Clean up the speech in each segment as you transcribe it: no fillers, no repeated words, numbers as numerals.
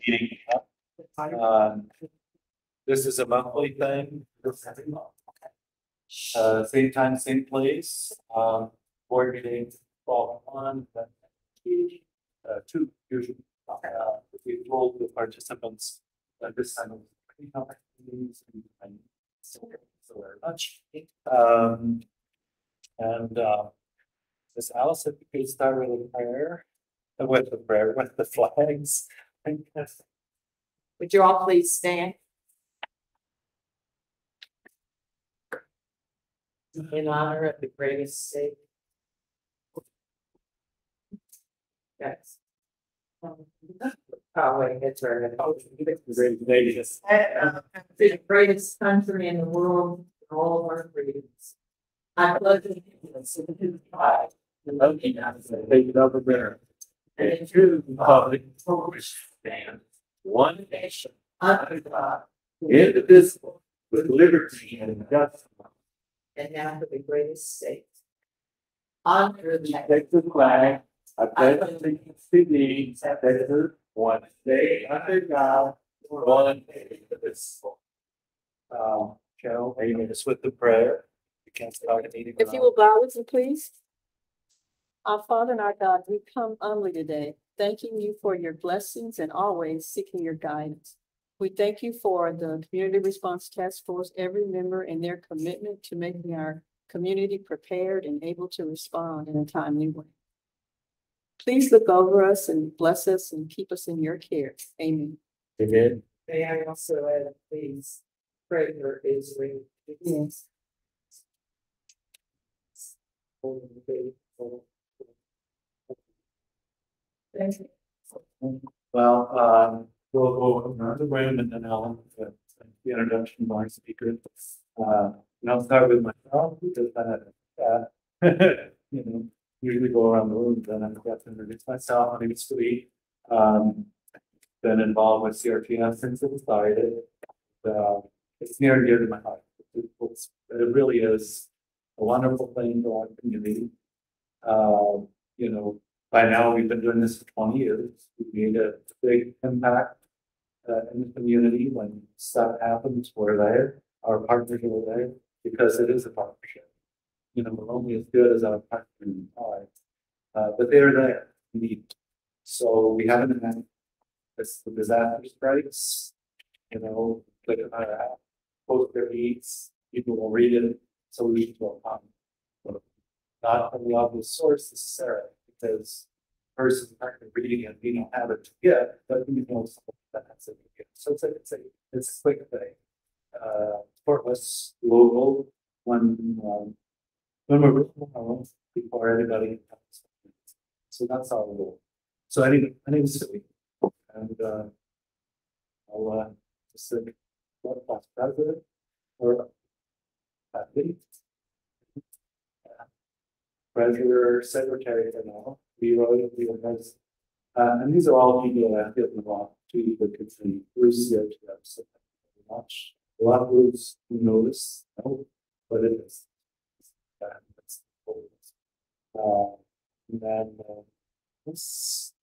meeting. This is a monthly thing. Same time, same place. Board meeting, 12:01, two usually. We told the participants that this time so very much. Miss Alice, if you could start with a prayer, with the flags. Would you all please stand? In honor of the greatest Savior. Yes. Oh, wait, it's right. The greatest country in the world, all of our freedoms. I pledge allegiance to the flag of the United States of America and to the republic for which stands one nation under God, indivisible, with liberty and justice. And now for the greatest state. Under the flag, I pledge allegiance to thee, Texas, one state under God, one indivisible. Joe, are you going to switch the prayer? You can't start the meeting. If you will bow with me, please. Our Father and our God, we come humbly today, thanking you for your blessings and always seeking your guidance. We thank you for the Community Response Task Force, every member and their commitment to making our community prepared and able to respond in a timely way. Please look over us and bless us and keep us in your care. Amen. Amen. May I also add, please, pray for Israel. Yes. Thank you. Well, we'll go around the room and then I'll the introduction of our speaker. And I'll start with myself because you know, usually go around the room, then I forgot to introduce myself. My name is Sweet. Been involved with CRTF since it started. It's near and dear to my heart. It really is a wonderful thing for our community. You know, by now we've been doing this for 20 years. We've made a big impact in the community. When stuff happens, we're there. Our partners are there because it is a partnership. You know, we're only as good as our partners are, but they're there. So we haven't had this disaster strikes. You know, click on our app, post their needs. People will read it. Solutions will come. Not from the obvious source necessarily, because the person's not reading it, we don't have it to get, but we know something that's it to get. So it's a quick thing. Portless logo when we're before anybody comes. So that's our role. So anyway, my name is Silly, and I'll just say what class president or treasurer, secretary for now. We organize, and these are all people that have given a lot to the community through CRTF. So thank you very much. A lot of those who notice, but it is. And then this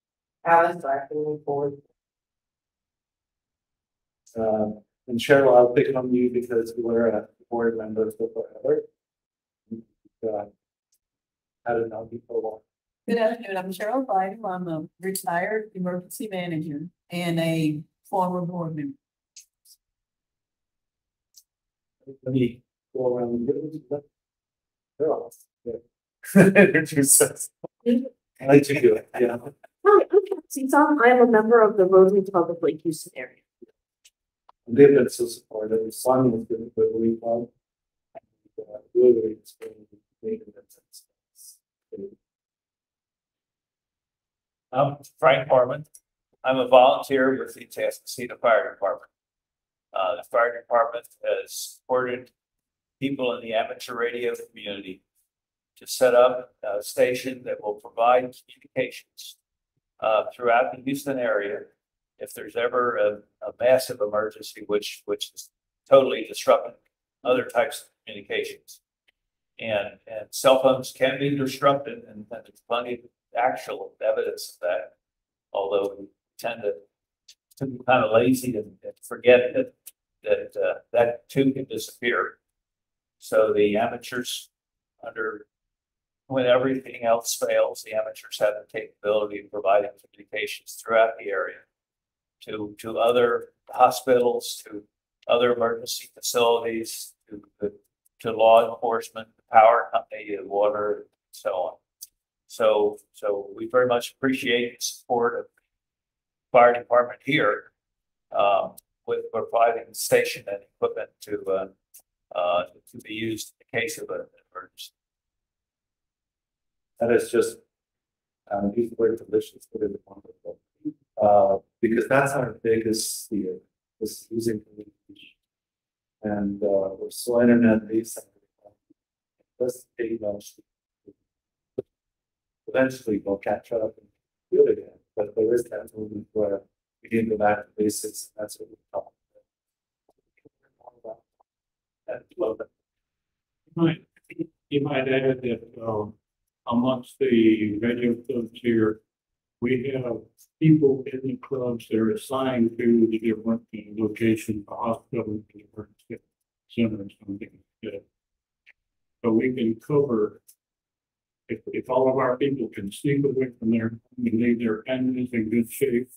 Alice, I can move forward. And Cheryl, I'll pick on you because you were a board member for forever. I don't know people. Good afternoon. I'm Cheryl Biden. I'm a retired emergency manager and a former board member. Let me go around the room. Introduce us. I like to do it. Yeah. Hi, I'm Cassie Tom. I am a member of the Rotary Club of Lake Houston area. They've been so supportive. Simon has been with the club. Really, it's been making that sense. I'm Frank Harmon. I'm a volunteer with the Tascasita Fire Department. The fire department has supported people in the amateur radio community to set up a station that will provide communications throughout the Houston area. If there's ever a massive emergency, which is totally disrupting other types of communications. And cell phones can be disrupted, and there's plenty of actual evidence of that, although we tend to be kind of lazy and forget that too can disappear. So the amateurs when everything else fails, the amateurs have the capability of providing communications throughout the area to other hospitals, to other emergency facilities, to law enforcement, the power company, the water, and so on. So we very much appreciate the support of the fire department here with providing station and equipment to be used in the case of an emergency. That is just, use the word delicious, but it's wonderful. Because that's our biggest fear, is using communication. And we're so internet based. Let's take much. Eventually we'll catch up and do it again. But there is that moment where we need to go back to basics. And that's what we're talking about. And love it. You might add that amongst the radio clubs here, we have people in the clubs that are assigned to the different locations, the hospital, the emergency center, something like that. So we can cover, if all of our people can sneak away from there and leave their families in good shape,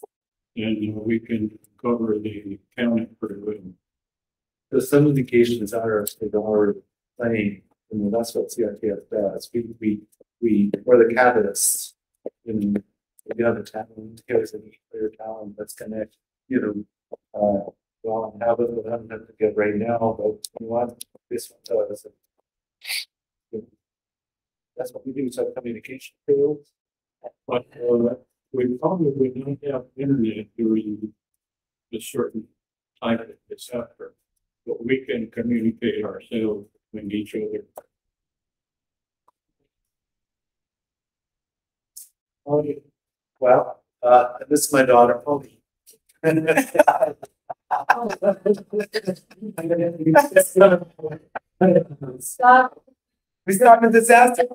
then we can cover the county pretty well. The some indications are playing, and that's what CRTF does. We're the catalysts in the other talent, here's a clear talent that's connect, well, have it, but I don't have to get right now, but you want this one does. That's what we do, so communication fields. But we probably don't have internet during a certain type of disaster, but we can communicate ourselves between each other. Well, this is my daughter, Polly. Stop. We start a disaster.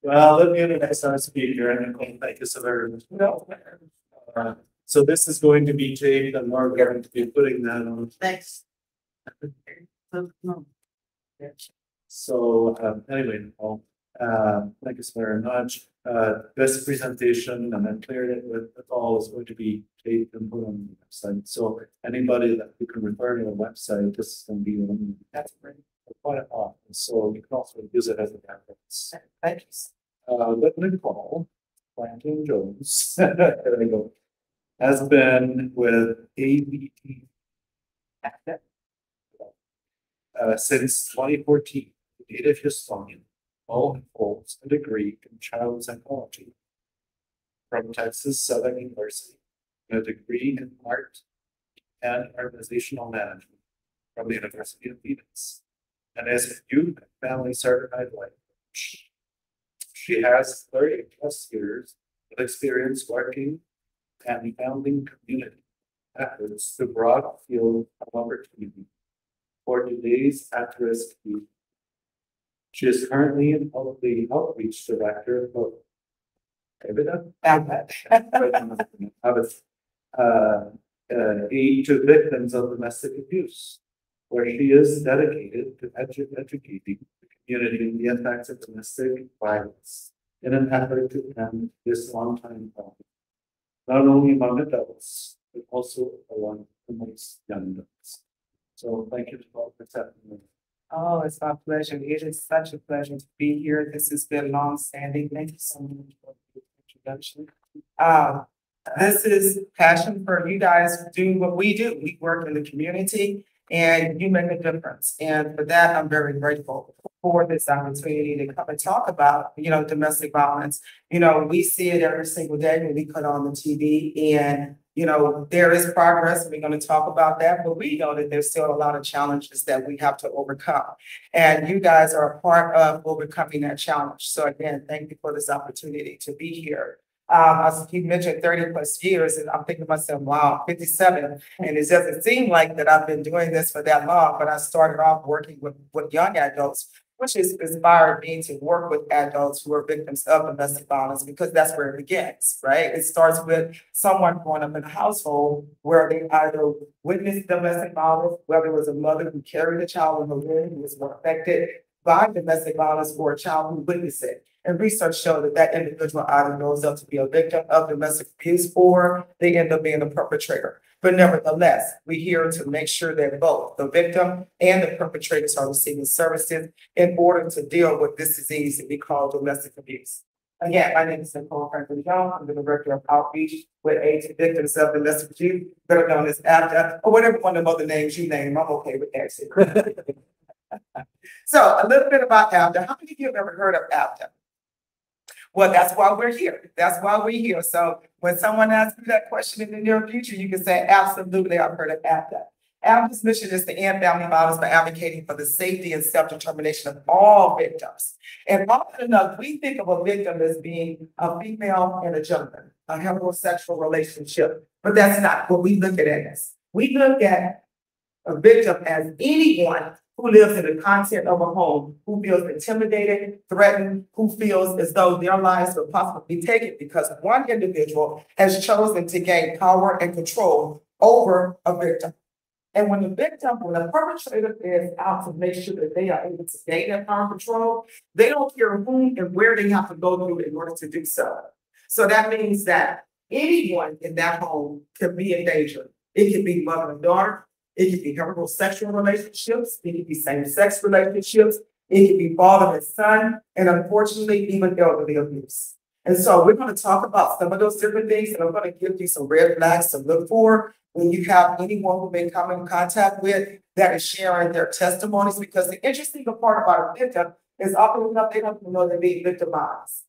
Well, let me introduce our speaker, and thank you so very much. So this is going to be taped, and we're going to be putting that on. Thanks. So anyway, Nicole, thank you so very much. This presentation, and then cleared it with all, is going to be taped and put on the website. So anybody that you can refer to the website, this is going to be on. That's great. Quite often, so you can also use it as a reference. Thank you. But Nicole Planting Jones, there we go, has been with ABT since 2014. The date of his song all holds a degree in child psychology from Texas Southern University, and a degree in art and organizational management from the University of Phoenix. And as a youth and family certified life coach, she has 30+ years of experience working and founding community efforts to broad field of opportunity for today's at-risk youth. She is currently the outreach director of aid to victims of domestic abuse, where she is dedicated to educating the community in the impacts of domestic violence in an effort to end this long-time problem, not only among adults, but also amongst young adults. So thank you for accepting me. Oh, it's my pleasure. It is such a pleasure to be here. This has been long-standing. Thank you so much for the introduction. This is passion for you guys doing what we do. We work in the community and you make a difference. And for that, I'm very grateful for this opportunity to come and talk about, domestic violence. We see it every single day when we put on the TV, and there is progress. We're going to talk about that, but we know that there's still a lot of challenges that we have to overcome. And you guys are a part of overcoming that challenge. So again, thank you for this opportunity to be here. As you mentioned, 30+ years, and I'm thinking to myself, wow, 57. And it doesn't seem like that I've been doing this for that long, but I started off working with young adults which has inspired me to work with adults who are victims of domestic violence, because that's where it begins, right? It starts with someone growing up in a household where they either witnessed domestic violence, whether it was a mother who carried a child in her womb who was more affected by domestic violence, or a child who witnessed it. And research showed that that individual either grows up to be a victim of domestic abuse or they end up being a perpetrator. But nevertheless, we're here to make sure that both the victim and the perpetrators are receiving services in order to deal with this disease that we call domestic abuse. Again, my name is Nicole Franklin-Jones. I'm the Director of Outreach with AIDS Victims of Domestic Abuse, better known as ABDA, or whatever one of the other names you name. I'm okay with that. So a little bit about ABDA. How many of you have ever heard of ABDA? Well, that's why we're here. That's why we're here. So when someone asks you that question in the near future, you can say, absolutely, I've heard of ABDA. ABDA's mission is to end family violence by advocating for the safety and self-determination of all victims. And often enough, we think of a victim as being a female and a gentleman, a heterosexual relationship, but that's not what we look at it as. We look at a victim as anyone who lives in the content of a home, who feels intimidated, threatened, who feels as though their lives will possibly be taken because one individual has chosen to gain power and control over a victim. And when the perpetrator is out to make sure that they are able to gain that power and control, they don't care whom and where they have to go through in order to do so. So that means that anyone in that home can be in danger. It can be mother and daughter. It could be heterosexual relationships. It could be same-sex relationships. It could be father and son, and unfortunately, even elderly abuse. And so we're going to talk about some of those different things, and I'm going to give you some red flags to look for when you have anyone who may come in contact with that is sharing their testimonies, because the interesting part about a victim is often enough they don't know they're being victimized.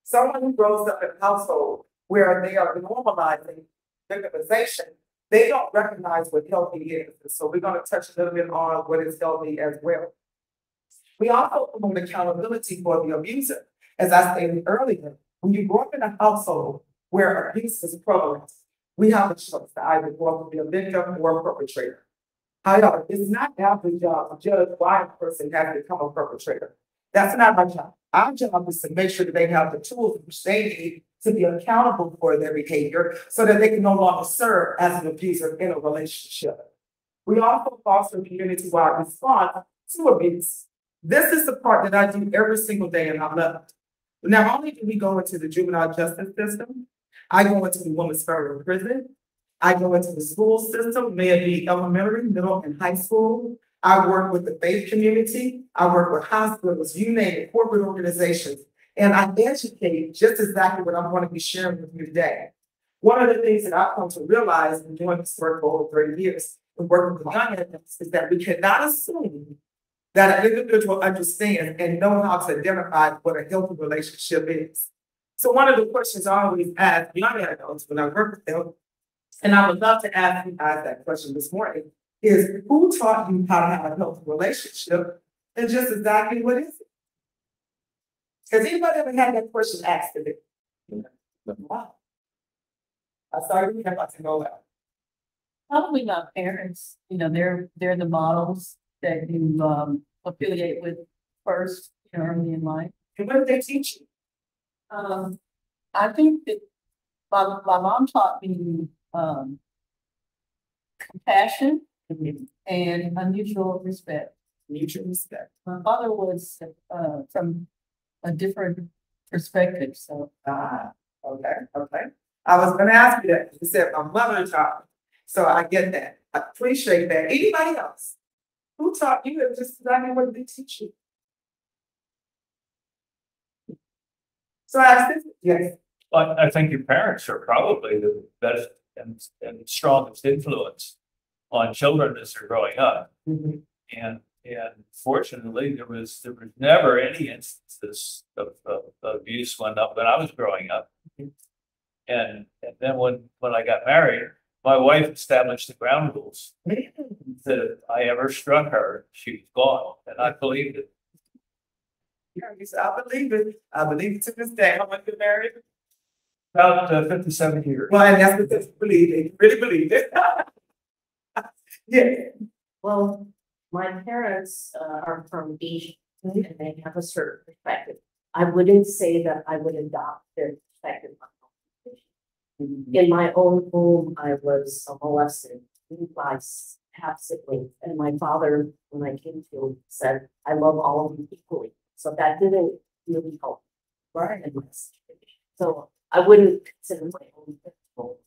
Someone who grows up in a household where they are normalizing victimization, they don't recognize what healthy is. So we're going to touch a little bit on what is healthy as well. We also promote accountability for the abuser. As I stated earlier, when you grow up in a household where abuse is prevalent, we have a choice to either grow up to be a victim or a perpetrator. However, it's not our job to judge why a person has become a perpetrator. That's not our job. Our job is to make sure that they have the tools which they need to be accountable for their behavior so that they can no longer serve as an abuser in a relationship. We also foster a community-wide response to abuse. This is the part that I do every single day, and I love it. Not only do we go into the juvenile justice system, I go into the women's federal prison, I go into the school system, may it be elementary, middle, and high school. I work with the faith community, I work with hospitals, you name it, corporate organizations. And I educate just exactly what I'm going to be sharing with you today. One of the things that I've come to realize in doing this work for over 30 years and working with young adults is that we cannot assume that an individual understands and know how to identify what a healthy relationship is. So one of the questions I always ask young adults when I work with them, and I would love to ask you guys that question this morning, is who taught you how to have a healthy relationship, and just exactly what is it? Has anybody ever had that question asked to me? Wow. I started to about to go out. Probably not parents, they're the models that you affiliate with first, early in life. And what did they teach you? I think that my mom taught me compassion and a mutual respect. Mutual respect. My father was from a different perspective, so. Okay. I was going to ask you that. You said my mother taught me. So I get that. I appreciate that. Anybody else? Who taught you? Just exactly what did they teach you? So I asked this. Yes. Well, I think your parents are probably the best and strongest influence on children as they're growing up. Mm-hmm. And fortunately, there was never any instances of abuse when I was growing up. And then when I got married, my wife established the ground rules that if I ever struck her, she was gone, and I believed it. Yeah, you said, I believe it. I believe it to this day. How long you been married? About 57 years. Well, and that's what they believe. They really believe it. Yeah. Well, my parents are from Asia, and they have a certain perspective. I wouldn't say that I would adopt their perspective on health. In my own home, I was a molested by half siblings, and my father, when I came to him, said, "I love all of you equally." So that didn't really help. Right. in my situation. So I wouldn't consider my own principle.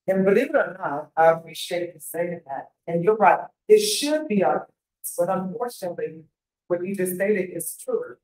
And believe it or not, I appreciate you saying that. And you're right, it should be our, but unfortunately, what you just stated is true.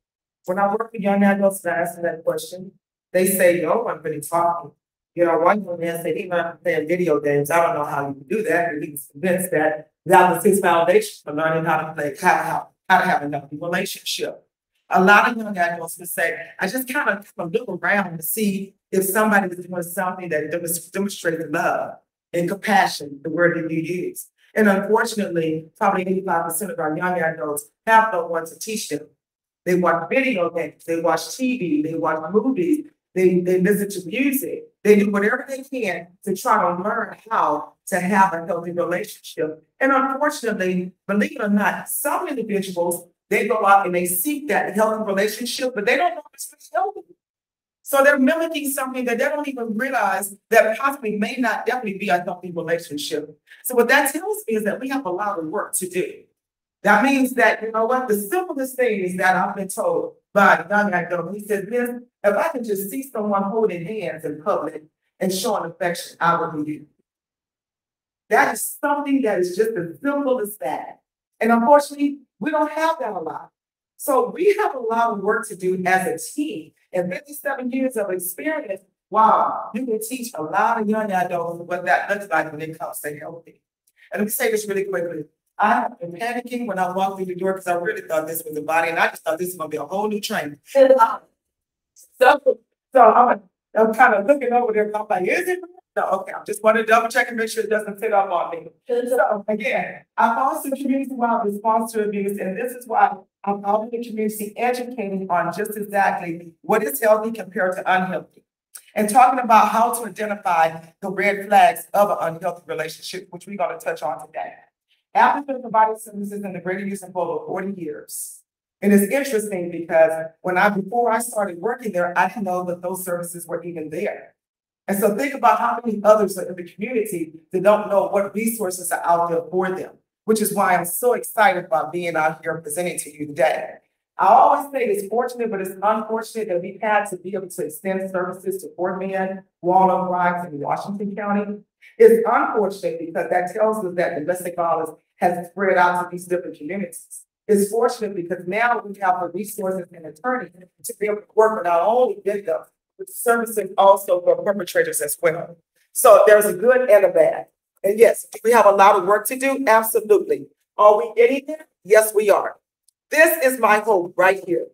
When I work with young adults and I ask them that question, they say, no one really talking. You know, one young man said, he learned playing video games. I don't know how you can do that, but he was convinced that was his foundation for learning how to play, how to have a healthy relationship. A lot of young adults would say, I just kind of look around to see if somebody is doing something that demonstrates love and compassion, the word that you use. And unfortunately, probably 85% of our young adults have no one to teach them. They watch video games, they watch TV, they watch movies, they listen to music, they do whatever they can to try to learn how to have a healthy relationship. And unfortunately, believe it or not, some individuals, they go out and they seek that healthy relationship, but they don't know if it's healthy. So they're mimicking something that they don't even realize that possibly may not definitely be a healthy relationship. So what that tells me is that we have a lot of work to do. That means that, you know what, the simplest thing is that I've been told by a young adult, he said, "Miss, if I can just see someone holding hands in public and showing affection, I will do it." That is something that is just as simple as that. And unfortunately, we don't have that a lot. So we have a lot of work to do as a team. And 57 years of experience, wow, you can teach a lot of young adults what that looks like when it comes to healthy. And let me say this really quickly. I have been panicking when I walked through the door because I really thought this was a body, and I just thought this was going to be a whole new training. I'm kind of looking over there, and I'm like, is it? No, okay, I just want to double check and make sure it doesn't sit up on me. So again, I'm also community-wide response to abuse, and this is why I'm out in the community educating on just exactly what is healthy compared to unhealthy. And talking about how to identify the red flags of an unhealthy relationship, which we're going to touch on today. I've been providing services in the Greater Houston for over 40 years. And it's interesting because before I started working there, I didn't know that those services were even there. And so think about how many others are in the community that don't know what resources are out there for them, which is why I'm so excited about being out here presenting to you today. I always say it's fortunate, but it's unfortunate that we've had to be able to extend services to Fort Bend, Walnut Ridge, and Washington County. It's unfortunate because that tells us that domestic violence has spread out to these different communities. It's fortunate because now we have the resources and attorneys to be able to work with not only victims, but services also for perpetrators as well. So there's a good and a bad. And yes, we have a lot of work to do. Absolutely. Are we getting there? Yes, we are. This is my hope right here.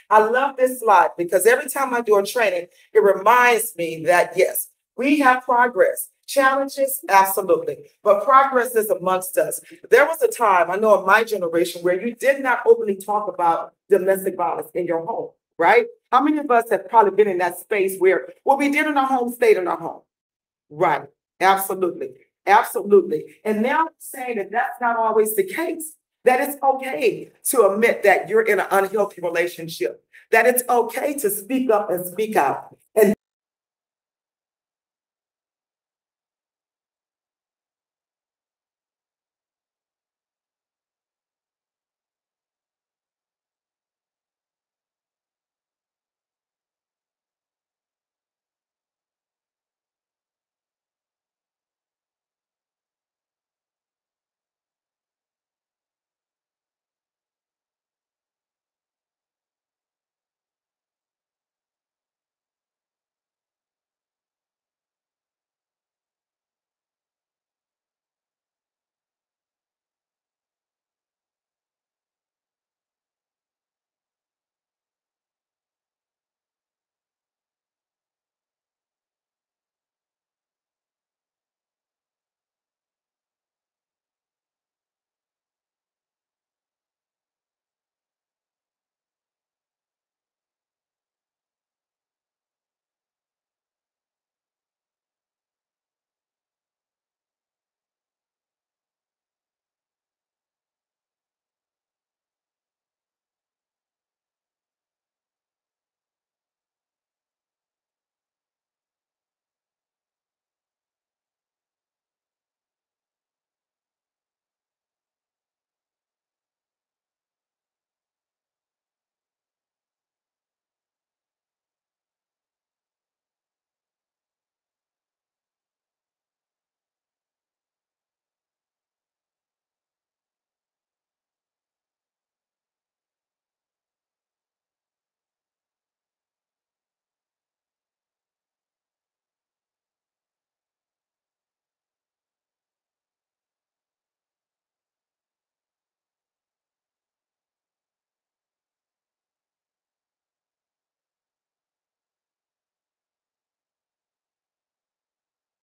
I love this slide because every time I do a training, it reminds me that yes, we have progress. Challenges, absolutely. But progress is amongst us. There was a time, I know in my generation, where you did not openly talk about domestic violence in your home, right? How many of us have probably been in that space where what we did in our home stayed in our home? Right. Absolutely. Absolutely. And now I'm saying that that's not always the case, that it's okay to admit that you're in an unhealthy relationship, that it's okay to speak up and speak out. And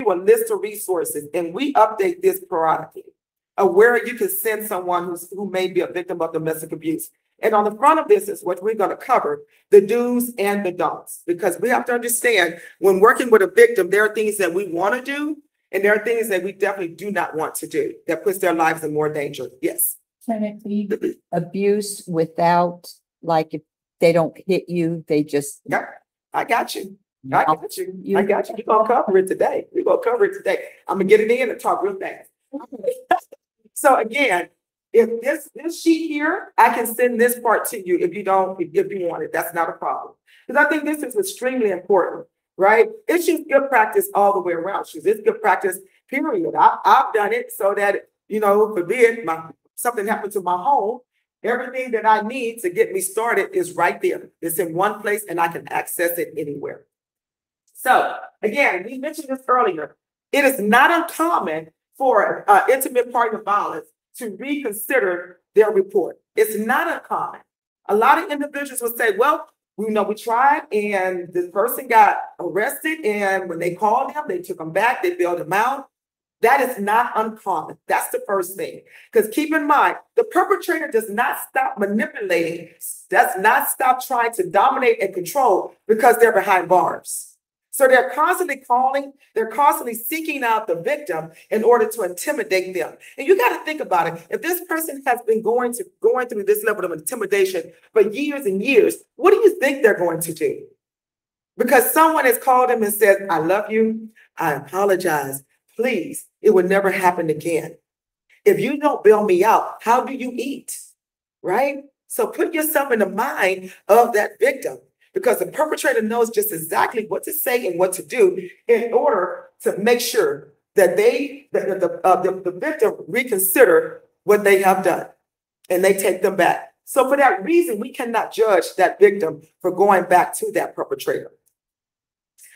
you a list of resources, and we update this periodically, of where you can send someone who may be a victim of domestic abuse. And on the front of this is what we're going to cover, the do's and the don'ts, because we have to understand when working with a victim, there are things that we want to do, and there are things that we definitely do not want to do that puts their lives in more danger. Yes. Can it be abuse without, like, if they don't hit you, they just? Yeah, I got you. I got you. I got you. We're going to cover it today. We're going to cover it today. I'm going to get it in and talk real fast. So again, if this sheet here, I can send this part to you if you want it. That's not a problem. Because I think this is extremely important, right? It's just good practice all the way around. It's good practice, period. I've done it so that, forbid something happened to my home, everything that I need to get me started is right there. It's in one place and I can access it anywhere. So again, we mentioned this earlier. It is not uncommon for intimate partner violence to reconsider their report. It's not uncommon. A lot of individuals will say, well, we tried and this person got arrested, and when they called him, they took him back, they bailed him out. That is not uncommon. That's the first thing. Because keep in mind, the perpetrator does not stop manipulating, does not stop trying to dominate and control because they're behind bars. So they're constantly calling, they're constantly seeking out the victim in order to intimidate them. And you got to think about it. If this person has been going through this level of intimidation for years and years, what do you think they're going to do? Because someone has called them and said, I love you, I apologize, please, it will never happen again. If you don't bail me out, how do you eat? Right? So put yourself in the mind of that victim, because the perpetrator knows just exactly what to say and what to do in order to make sure that the victim reconsider what they have done and they take them back. So for that reason, we cannot judge that victim for going back to that perpetrator.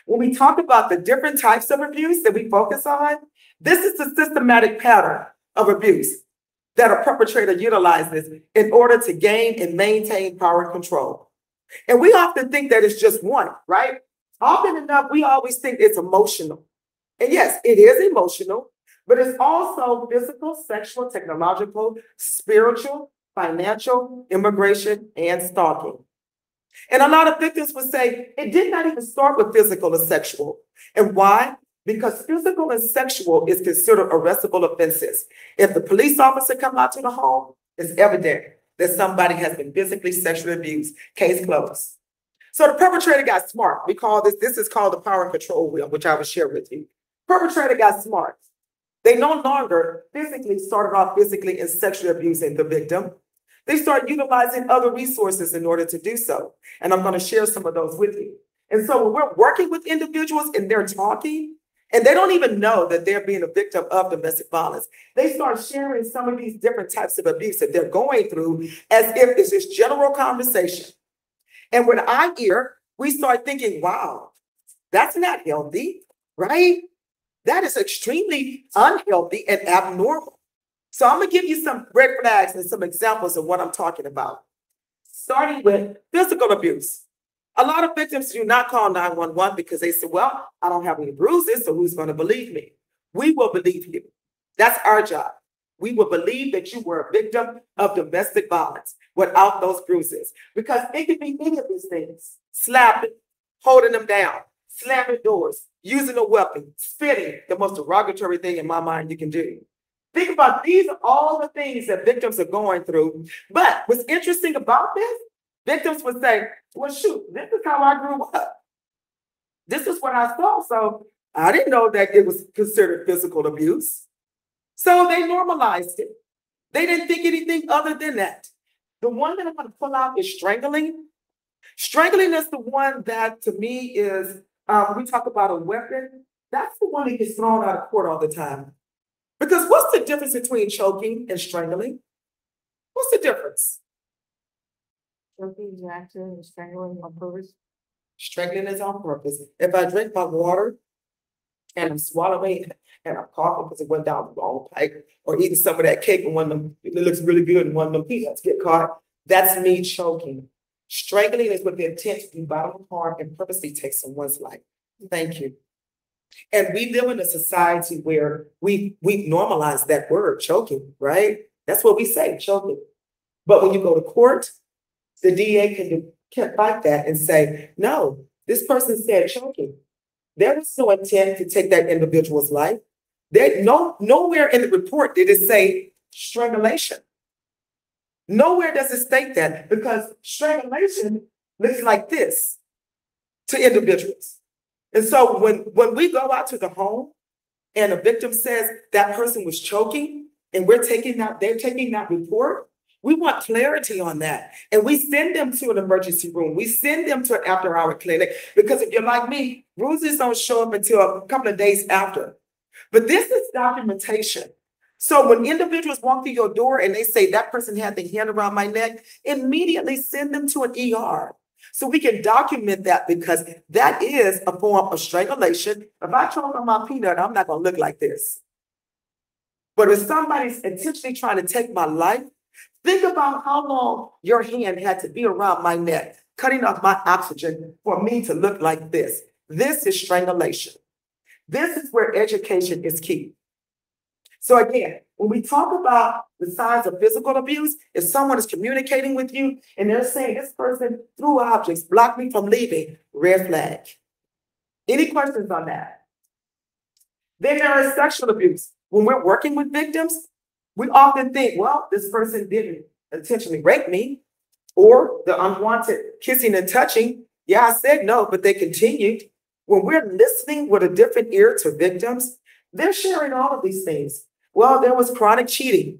When we talk about the different types of abuse that we focus on, this is the systematic pattern of abuse that a perpetrator utilizes in order to gain and maintain power and control. And we often think that it's just one, right? Often enough, we always think it's emotional. And yes, it is emotional, but it's also physical, sexual, technological, spiritual, financial, immigration, and stalking. And a lot of victims would say it did not even start with physical or sexual. And why? Because physical and sexual is considered arrestable offenses. If the police officer come out to the home, it's evident that somebody has been physically sexually abused. Case closed. So the perpetrator got smart. We call this is called the power and control wheel, which I will share with you. Perpetrator got smart. They no longer started off physically and sexually abusing the victim. They start utilizing other resources in order to do so. And I'm going to share some of those with you. And so when we're working with individuals and they're talking, and they don't even know that they're being a victim of domestic violence, they start sharing some of these different types of abuse that they're going through as if it's this general conversation. And with our ear, we start thinking, wow, that's not healthy, right? That is extremely unhealthy and abnormal. So I'm going to give you some red flags and some examples of what I'm talking about. Starting with physical abuse. A lot of victims do not call 911 because they say, well, I don't have any bruises, so who's going to believe me? We will believe you. That's our job. We will believe that you were a victim of domestic violence without those bruises, because it could be any of these things: slapping, holding them down, slamming doors, using a weapon, spitting, the most derogatory thing in my mind you can do. Think about, these are all the things that victims are going through. But what's interesting about this, victims would say, well, shoot, this is how I grew up. This is what I saw. So I didn't know that it was considered physical abuse. So they normalized it. They didn't think anything other than that. The one that I'm going to pull out is strangling. Strangling is the one that, to me, is, we talk about a weapon. That's the one that gets thrown out of court all the time. Because what's the difference between choking and strangling? What's the difference? Choking is accident and strangling on purpose. Strangling is on purpose. If I drink my water and I'm swallowing and I'm coughing because it went down the wrong pipe, or eating some of that cake and one of them, it looks really good and one of them peanuts get caught, that's me choking. Strangling is with the intent to do bodily harm and purposely take someone's life. Thank you. And we live in a society where we normalize that word, choking, right? That's what we say, choking. But when you go to court, the DA can fight that and say, no, this person said choking. There was no intent to take that individual's life. Nowhere in the report did it say strangulation. Nowhere does it state that, because strangulation looks like this to individuals. And so when we go out to the home and a victim says that person was choking and they're taking that report, we want clarity on that. And we send them to an emergency room. We send them to an after-hour clinic, because if you're like me, bruises don't show up until a couple of days after. But this is documentation. So when individuals walk through your door and they say that person had their hand around my neck, immediately send them to an ER. So we can document that, because that is a form of strangulation. If I choke on my peanut, I'm not going to look like this. But if somebody's intentionally trying to take my life, think about how long your hand had to be around my neck, cutting off my oxygen for me to look like this. This is strangulation. This is where education is key. So again, when we talk about the signs of physical abuse, if someone is communicating with you and they're saying this person threw objects, blocked me from leaving, red flag. Any questions on that? Then there is sexual abuse. When we're working with victims, we often think, well, this person didn't intentionally rape me, or the unwanted kissing and touching. Yeah, I said no, but they continued. When we're listening with a different ear to victims, they're sharing all of these things. Well, there was chronic cheating.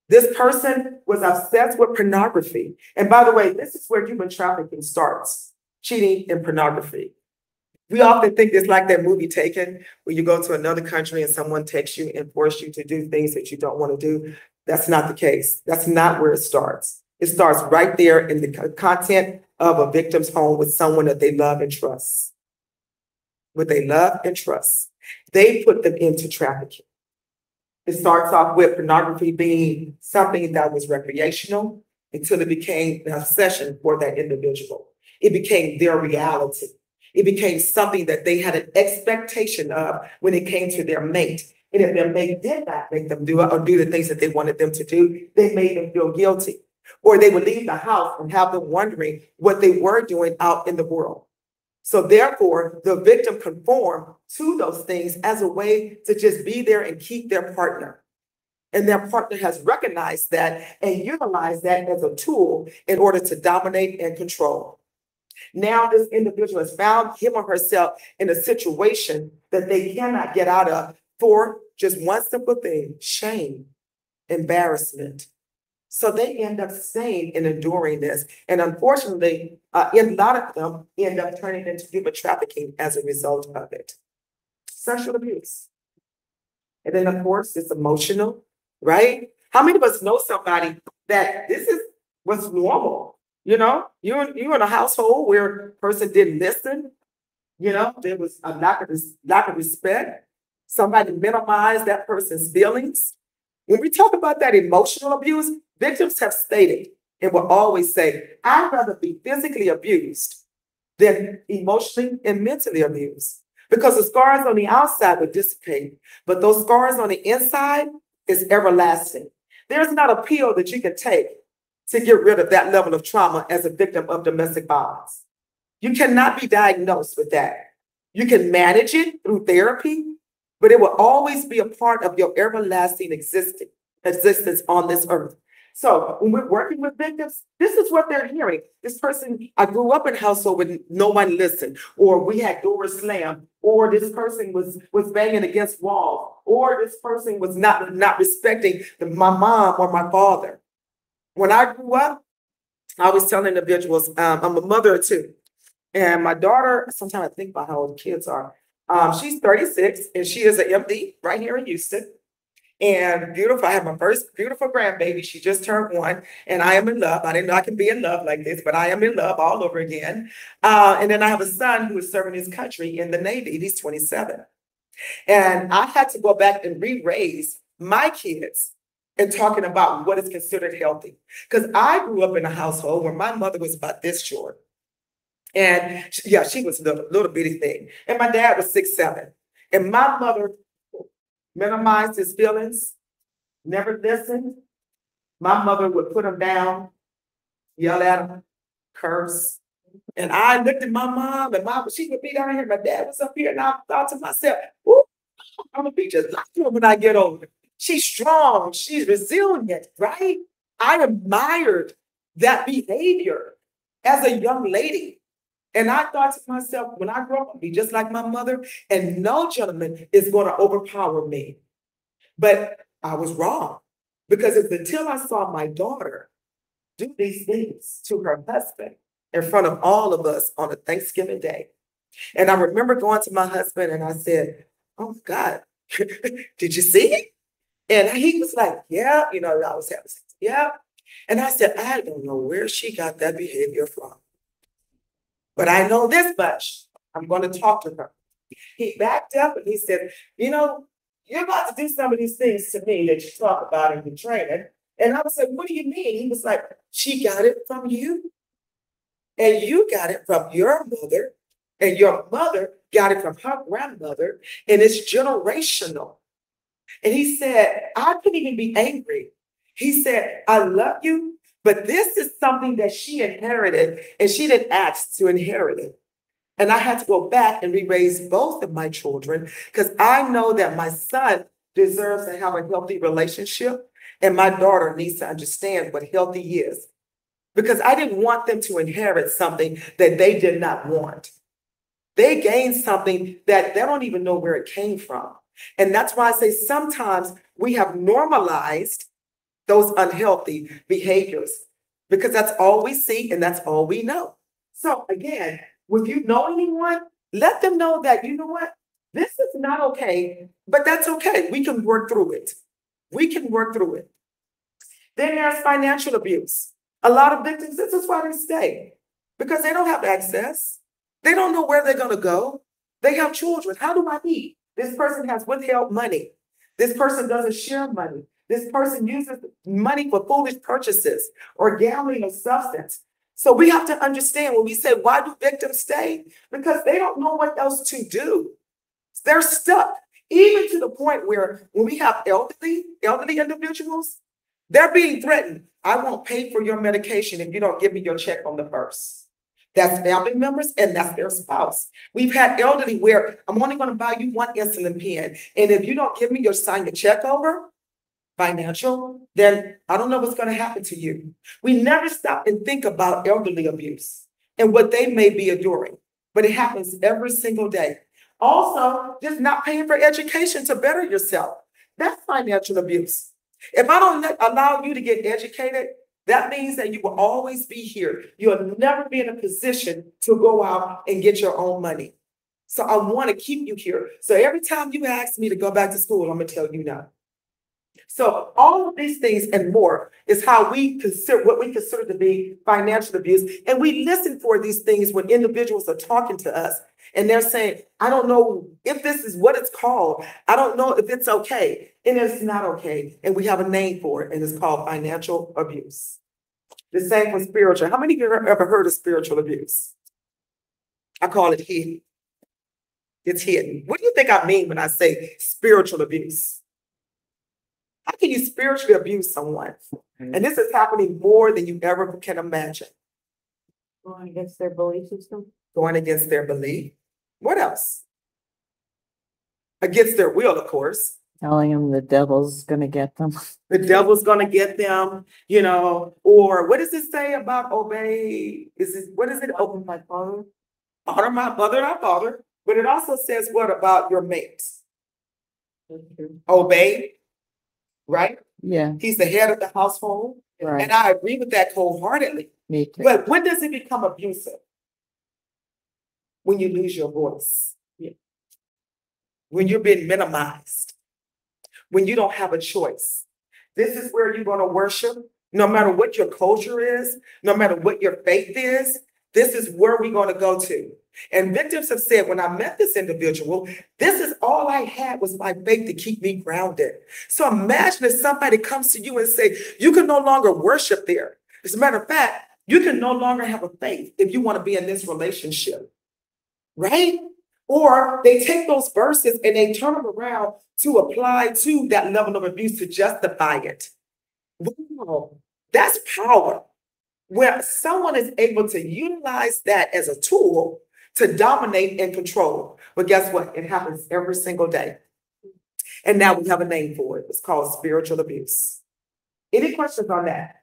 This person was obsessed with pornography. And by the way, this is where human trafficking starts, cheating and pornography. We often think it's like that movie Taken, where you go to another country and someone takes you and forces you to do things that you don't want to do. That's not the case. That's not where it starts. It starts right there in the content of a victim's home with someone that they love and trust. What they love and trust. They put them into trafficking. It starts off with pornography being something that was recreational until it became an obsession for that individual. It became their reality. It became something that they had an expectation of when it came to their mate. And if their mate did not make them do it or do the things that they wanted them to do, they made them feel guilty. Or they would leave the house and have them wondering what they were doing out in the world. So therefore, the victim conformed to those things as a way to just be there and keep their partner. And their partner has recognized that and utilized that as a tool in order to dominate and control. Now this individual has found him or herself in a situation that they cannot get out of for just one simple thing: shame, embarrassment. So they end up staying and enduring this. And unfortunately, a lot of them end up turning into human trafficking as a result of it. Sexual abuse. And then, of course, it's emotional, right? How many of us know somebody that this is what's normal? You know, you're in a household where a person didn't listen. You know, there was a lack of respect. Somebody minimized that person's feelings. When we talk about that emotional abuse, victims have stated and will always say, I'd rather be physically abused than emotionally and mentally abused. Because the scars on the outside would dissipate, but those scars on the inside is everlasting. There's not a pill that you can take to get rid of that level of trauma as a victim of domestic violence. You cannot be diagnosed with that. You can manage it through therapy, but it will always be a part of your everlasting existence on this earth. So when we're working with victims, this is what they're hearing. This person, I grew up in a household where no one listened, or we had doors slammed, or this person was banging against walls, or this person was not respecting my mom or my father. When I grew up, I always tell individuals, I'm a mother of two. And my daughter, sometimes I think about how old kids are. She's 36 and she is an MD right here in Houston. And beautiful, I have my first beautiful grandbaby. She just turned 1 and I am in love. I didn't know I can be in love like this, but I am in love all over again. And then I have a son who is serving his country in the Navy. He's 27. And I had to go back and re-raise my kids and talking about what is considered healthy. Because I grew up in a household where my mother was about this short. And yeah, she was a little bitty thing. And my dad was 6'7". And my mother minimized his feelings, never listened. My mother would put him down, yell at him, curse. And I looked at my mom, and she would be down here. My dad was up here, and I thought to myself, "Ooh, I'm gonna be just like her when I get older." She's strong, she's resilient, right? I admired that behavior as a young lady. And I thought to myself, when I grow up, I'll be just like my mother, and no gentleman is going to overpower me. But I was wrong, because it's until I saw my daughter do these things to her husband in front of all of us on a Thanksgiving day. And I remember going to my husband and I said, "Oh God, did you see it?" And he was like, "Yeah, I was having sex. Yeah." And I said, "I don't know where she got that behavior from. But I know this much. I'm going to talk to her." He backed up and he said, "You're about to do some of these things to me that you talk about in your training." And I was like, "What do you mean?" He was like, "She got it from you. And you got it from your mother. And your mother got it from her grandmother. And it's generational." And he said, I couldn't even be angry. He said, "I love you, but this is something that she inherited, and she didn't ask to inherit it." And I had to go back and re-raise both of my children, because I know that my son deserves to have a healthy relationship, and my daughter needs to understand what healthy is. Because I didn't want them to inherit something that they did not want. They gained something that they don't even know where it came from. And that's why I say sometimes we have normalized those unhealthy behaviors, because that's all we see and that's all we know. So again, if you know anyone, let them know that, you know what, this is not okay, but that's okay. We can work through it. We can work through it. Then there's financial abuse. A lot of victims, this is why they stay, because they don't have access. They don't know where they're going to go. They have children. How do I eat? This person has withheld money. This person doesn't share money. This person uses money for foolish purchases or gambling or substance. So we have to understand when we say, why do victims stay? Because they don't know what else to do. They're stuck, even to the point where when we have elderly individuals, they're being threatened. "I won't pay for your medication if you don't give me your check on the first." That's family members and that's their spouse. We've had elderly where I'm only going to buy you one insulin pen. And if you don't give me sign your check over, financial, then I don't know what's going to happen to you. We never stop and think about elderly abuse and what they may be enduring, but it happens every single day. Also, just not paying for education to better yourself. That's financial abuse. If I don't allow you to get educated, that means that you will always be here. You'll never be in a position to go out and get your own money. So I want to keep you here. So every time you ask me to go back to school, I'm going to tell you no. So all of these things and more is how we consider what we consider to be financial abuse. And we listen for these things when individuals are talking to us and they're saying, "I don't know if this is what it's called. I don't know if it's okay." And it's not okay. And we have a name for it, and it's called financial abuse. The same for spiritual. How many of you have ever heard of spiritual abuse? I call it hidden. It's hidden. What do you think I mean when I say spiritual abuse? How can you spiritually abuse someone? And this is happening more than you ever can imagine. Going against their belief system. Going against their belief. What else? Against their will, of course. Telling them the devil's gonna get them. The devil's gonna get them, or what does it say about obey? What is it? Honor my father. Honor my mother and our father. But it also says what about your mates? Obey, right? Yeah. He's the head of the household. Right. And I agree with that wholeheartedly. Me too. But when does it become abusive? When you lose your voice. Yeah. When you're being minimized. When you don't have a choice. This is where you're going to worship, no matter what your culture is, no matter what your faith is. This is where we're going to go to. And victims have said, when I met this individual, this is all I had was my faith to keep me grounded. So imagine if somebody comes to you and say, you can no longer worship there. As a matter of fact, you can no longer have a faith if you want to be in this relationship. Right? Or they take those verses and they turn them around to apply to that level of abuse to justify it. Wow, that's power. Where someone is able to utilize that as a tool to dominate and control. But guess what? It happens every single day. And now we have a name for it. It's called spiritual abuse. Any questions on that?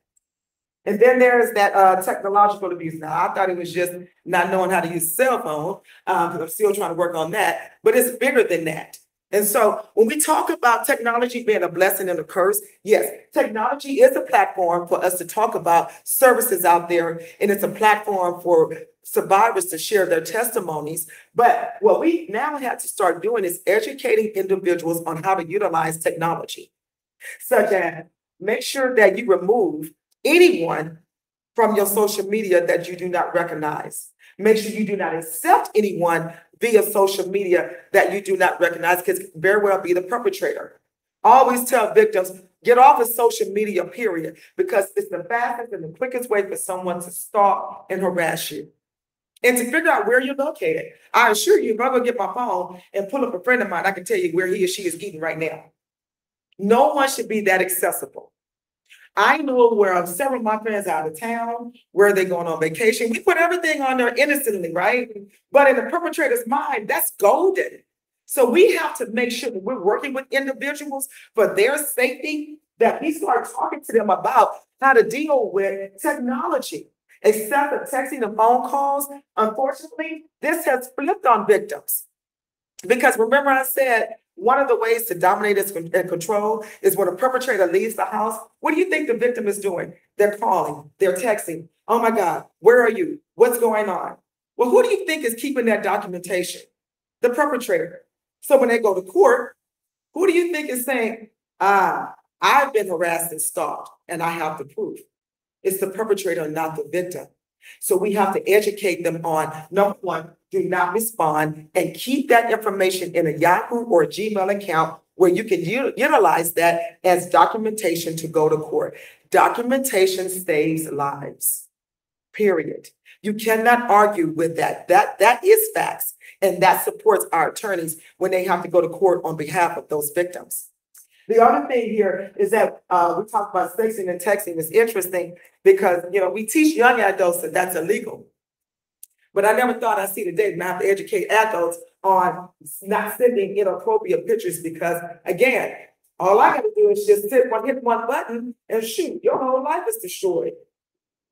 And then there's that technological abuse. Now, I thought it was just not knowing how to use a cell phone, because I'm still trying to work on that. But it's bigger than that. And so when we talk about technology being a blessing and a curse, yes, technology is a platform for us to talk about services out there, and it's a platform for survivors to share their testimonies. But what we now have to start doing is educating individuals on how to utilize technology, such as make sure that you remove anyone from your social media that you do not recognize. Make sure you do not accept anyone via social media that you do not recognize, because it could very well be the perpetrator. Always tell victims, get off of social media, period, because it's the fastest and the quickest way for someone to stalk and harass you. And to figure out where you're located. I assure you, if I go get my phone and pull up a friend of mine, I can tell you where he or she is eating right now. No one should be that accessible. I know where several of my friends are out of town, where they're going on vacation. We put everything on there innocently, right? But in the perpetrator's mind, that's golden. So we have to make sure that we're working with individuals for their safety, that we start talking to them about how to deal with technology. Excessive texting and phone calls, unfortunately, this has flipped on victims. Because remember I said, one of the ways to dominate and control is when a perpetrator leaves the house. What do you think the victim is doing? They're calling, they're texting. Oh my God, where are you? What's going on? Well, who do you think is keeping that documentation? The perpetrator. So when they go to court, who do you think is saying, I've been harassed and stalked and I have the proof? It's the perpetrator, not the victim. So we have to educate them on, number one, do not respond, and keep that information in a Yahoo or a Gmail account where you can utilize that as documentation to go to court. Documentation saves lives, period. You cannot argue with that. That is facts, and that supports our attorneys when they have to go to court on behalf of those victims. The other thing here is that we talk about sexting and texting. It's interesting because, we teach young adults that that's illegal. But I never thought I'd see the day when I have to educate adults on not sending inappropriate pictures because, again, all I got to do is just hit one button and shoot. Your whole life is destroyed.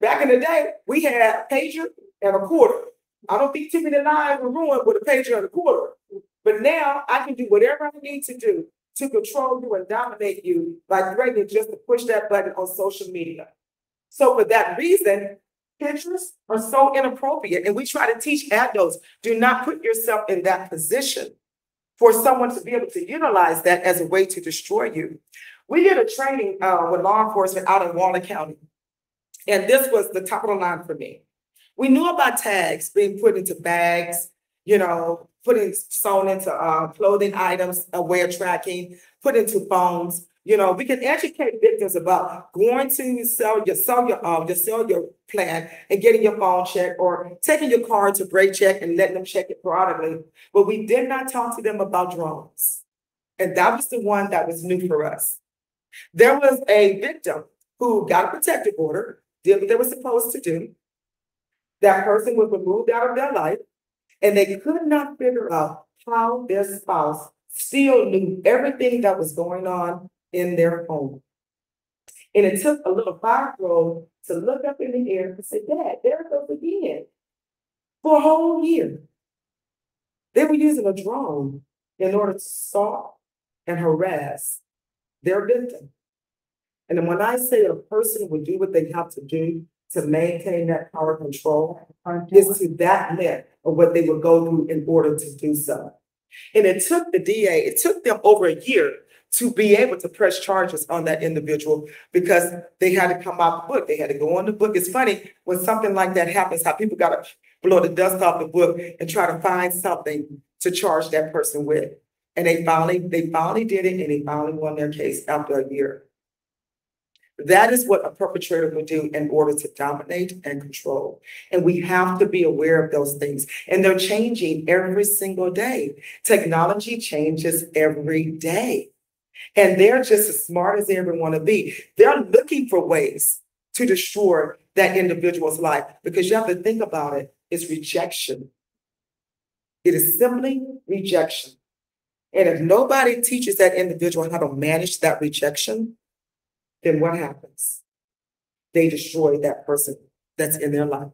Back in the day, we had a pager and a quarter. I don't think too many lives were ruined with a pager and a quarter. But now I can do whatever I need to do to control you and dominate you by threatening just to push that button on social media. So for that reason, pictures are so inappropriate. And we try to teach adults, do not put yourself in that position for someone to be able to utilize that as a way to destroy you. We did a training with law enforcement out in Waller County. And this was the top of the line for me. We knew about tags being put into bags, sewn into clothing items, aware tracking, put into phones. We can educate victims about going to sell your cellular plan and getting your phone checked, or taking your car to break check and letting them check it periodically. But we did not talk to them about drones. And that was the one that was new for us. There was a victim who got a protective order, did what they were supposed to do. That person was removed out of their life, and they could not figure out how their spouse still knew everything that was going on in their home. And it took a little 5-year-old to look up in the air and say, Dad, there it goes again. For a whole year. They were using a drone in order to stalk and harass their victim. And then when I say a person would do what they have to do to maintain that power control, is to that length of what they would go through in order to do so. And it took the DA, it took them over a year to be able to press charges on that individual because they had to come out the book. They had to go on the book. It's funny when something like that happens, how people got to blow the dust off the book and try to find something to charge that person with. And they finally did it, and they finally won their case after a year. That is what a perpetrator will do in order to dominate and control. And we have to be aware of those things. And they're changing every single day. Technology changes every day. And they're just as smart as they ever want to be. They're looking for ways to destroy that individual's life, because you have to think about it. It's rejection. It is simply rejection. And if nobody teaches that individual how to manage that rejection, then what happens? They destroy that person that's in their life.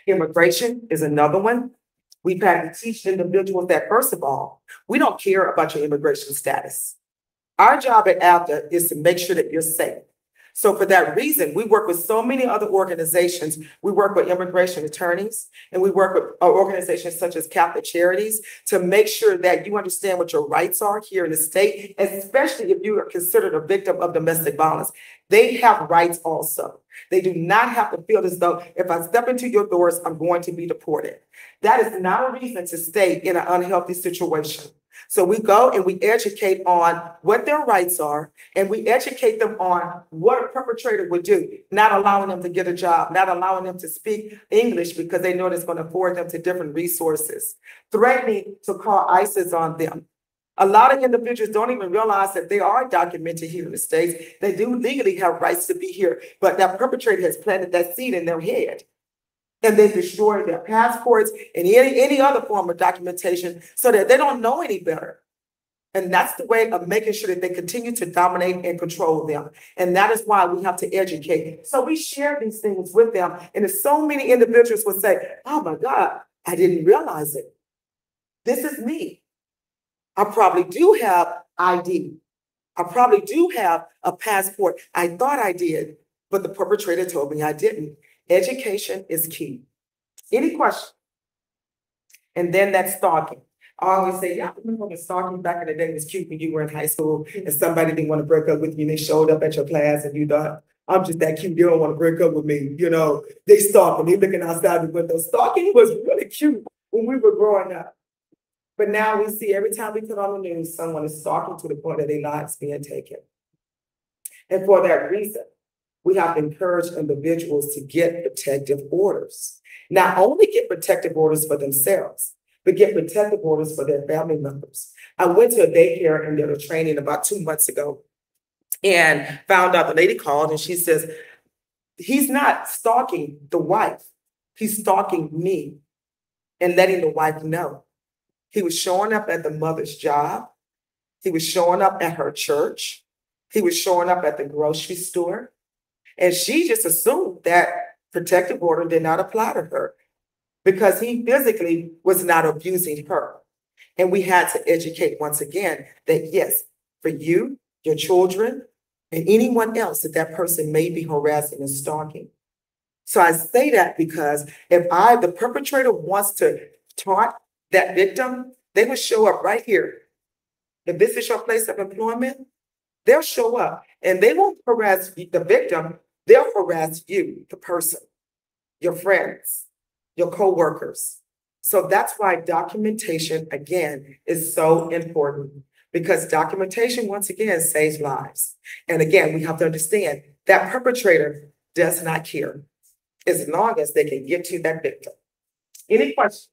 Immigration is another one. We've had to teach individuals that, first of all, we don't care about your immigration status. Our job at ALTA is to make sure that you're safe. So for that reason, we work with so many other organizations. We work with immigration attorneys, and we work with organizations such as Catholic Charities to make sure that you understand what your rights are here in the state, especially if you are considered a victim of domestic violence. They have rights also. They do not have to feel as though if I step into your doors, I'm going to be deported. That is not a reason to stay in an unhealthy situation. So we go and we educate on what their rights are, and we educate them on what a perpetrator would do, not allowing them to get a job, not allowing them to speak English because they know it's going to afford them to different resources, threatening to call ISIS on them. A lot of individuals don't even realize that they are documented here in the States. They do legally have rights to be here, but that perpetrator has planted that seed in their head. And they destroy their passports and any other form of documentation so that they don't know any better. And that's the way of making sure that they continue to dominate and control them. And that is why we have to educate. So we share these things with them. And if so many individuals would say, oh my God, I didn't realize it. This is me. I probably do have ID. I probably do have a passport. I thought I did, but the perpetrator told me I didn't. Education is key. Any question? And then that's stalking. I always say, yeah, I remember when stalking back in the day was cute when you were in high school and somebody didn't want to break up with you and they showed up at your class and you thought, I'm just that cute, they don't want to break up with me. You know, they stalking, they looking outside the window. Stalking was really cute when we were growing up. But now we see every time we put on the news, someone is stalking to the point of their lives being taken. And for that reason, we have to encourage individuals to get protective orders. Not only get protective orders for themselves, but get protective orders for their family members. I went to a daycare and did a training about 2 months ago and found out the lady called and she says, he's not stalking the wife, he's stalking me and letting the wife know. He was showing up at the mother's job. He was showing up at her church. He was showing up at the grocery store. And she just assumed that protective order did not apply to her because he physically was not abusing her. And we had to educate once again that yes, for you, your children, and anyone else that person may be harassing and stalking. So I say that because if the perpetrator wants to taunt that victim, they will show up right here. If this is your place of employment, they'll show up and they won't harass the victim. They'll harass you, the person, your friends, your coworkers. So that's why documentation, again, is so important because documentation, once again, saves lives. And again, we have to understand that perpetrator does not care as long as they can get to that victim. Any questions?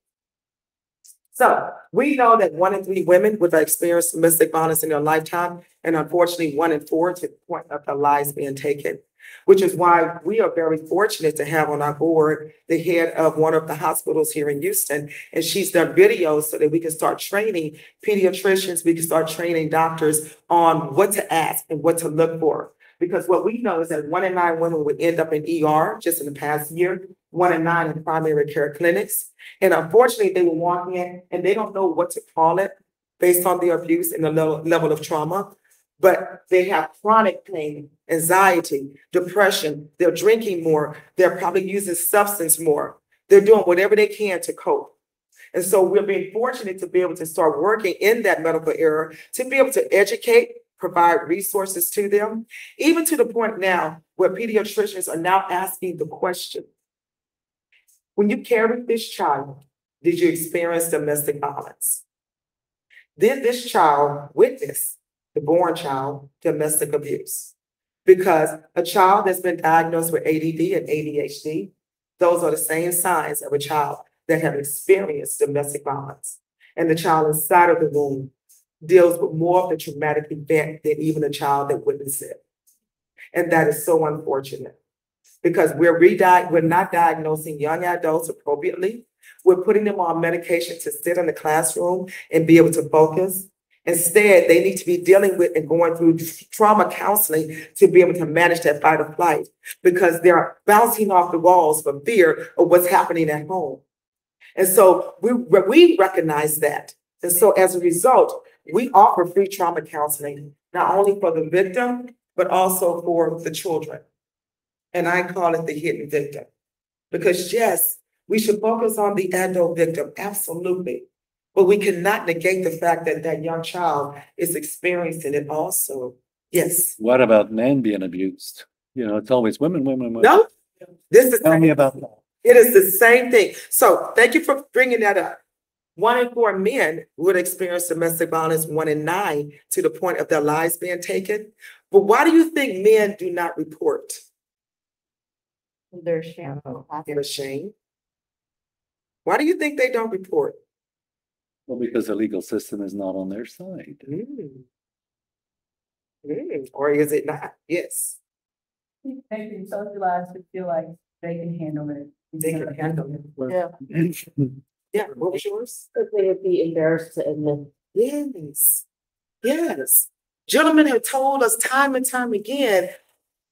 So we know that 1 in 3 women would have experienced domestic violence in their lifetime, and unfortunately 1 in 4 to the point of their lives being taken, which is why we are very fortunate to have on our board the head of one of the hospitals here in Houston. And she's done videos so that we can start training pediatricians, we can start training doctors on what to ask and what to look for. Because what we know is that 1 in 9 women would end up in ER just in the past year, 1 in 9 in primary care clinics. And unfortunately, they will walk in and they don't know what to call it based on the abuse and the level of trauma. But they have chronic pain, anxiety, depression. They're drinking more. They're probably using substance more. They're doing whatever they can to cope. And so we're being fortunate to be able to start working in that medical area, to be able to educate, provide resources to them, even to the point now where pediatricians are now asking the question, when you carried this child, did you experience domestic violence? Did this child witness, the born child, domestic abuse? Because a child that's been diagnosed with ADD and ADHD, those are the same signs of a child that have experienced domestic violence. And the child inside of the womb deals with more of the traumatic event than even a child that witnessed it. And that is so unfortunate because we're not diagnosing young adults appropriately. We're putting them on medication to sit in the classroom and be able to focus. Instead, they need to be dealing with and going through trauma counseling to be able to manage that fight or flight because they're bouncing off the walls for fear of what's happening at home. And so we recognize that. And so as a result, we offer free trauma counseling, not only for the victim, but also for the children. And I call it the hidden victim. Because yes, we should focus on the adult victim, absolutely. But we cannot negate the fact that that young child is experiencing it also. Yes. What about men being abused? You know, it's always women, women, women. No, this is. Tell me about that. It is the same thing. So thank you for bringing that up. 1 in 4 men would experience domestic violence, 1 in 9 to the point of their lives being taken. But why do you think men do not report? They're ashamed. They're ashamed. Why do you think they don't report? Well, because the legal system is not on their side. Or is it not? Yes. They can socialize to feel like they can handle it. They can handle it. Yeah. Yeah, what was yours? Because they would be embarrassed to admit. Yes. Yes. Gentlemen have told us time and time again,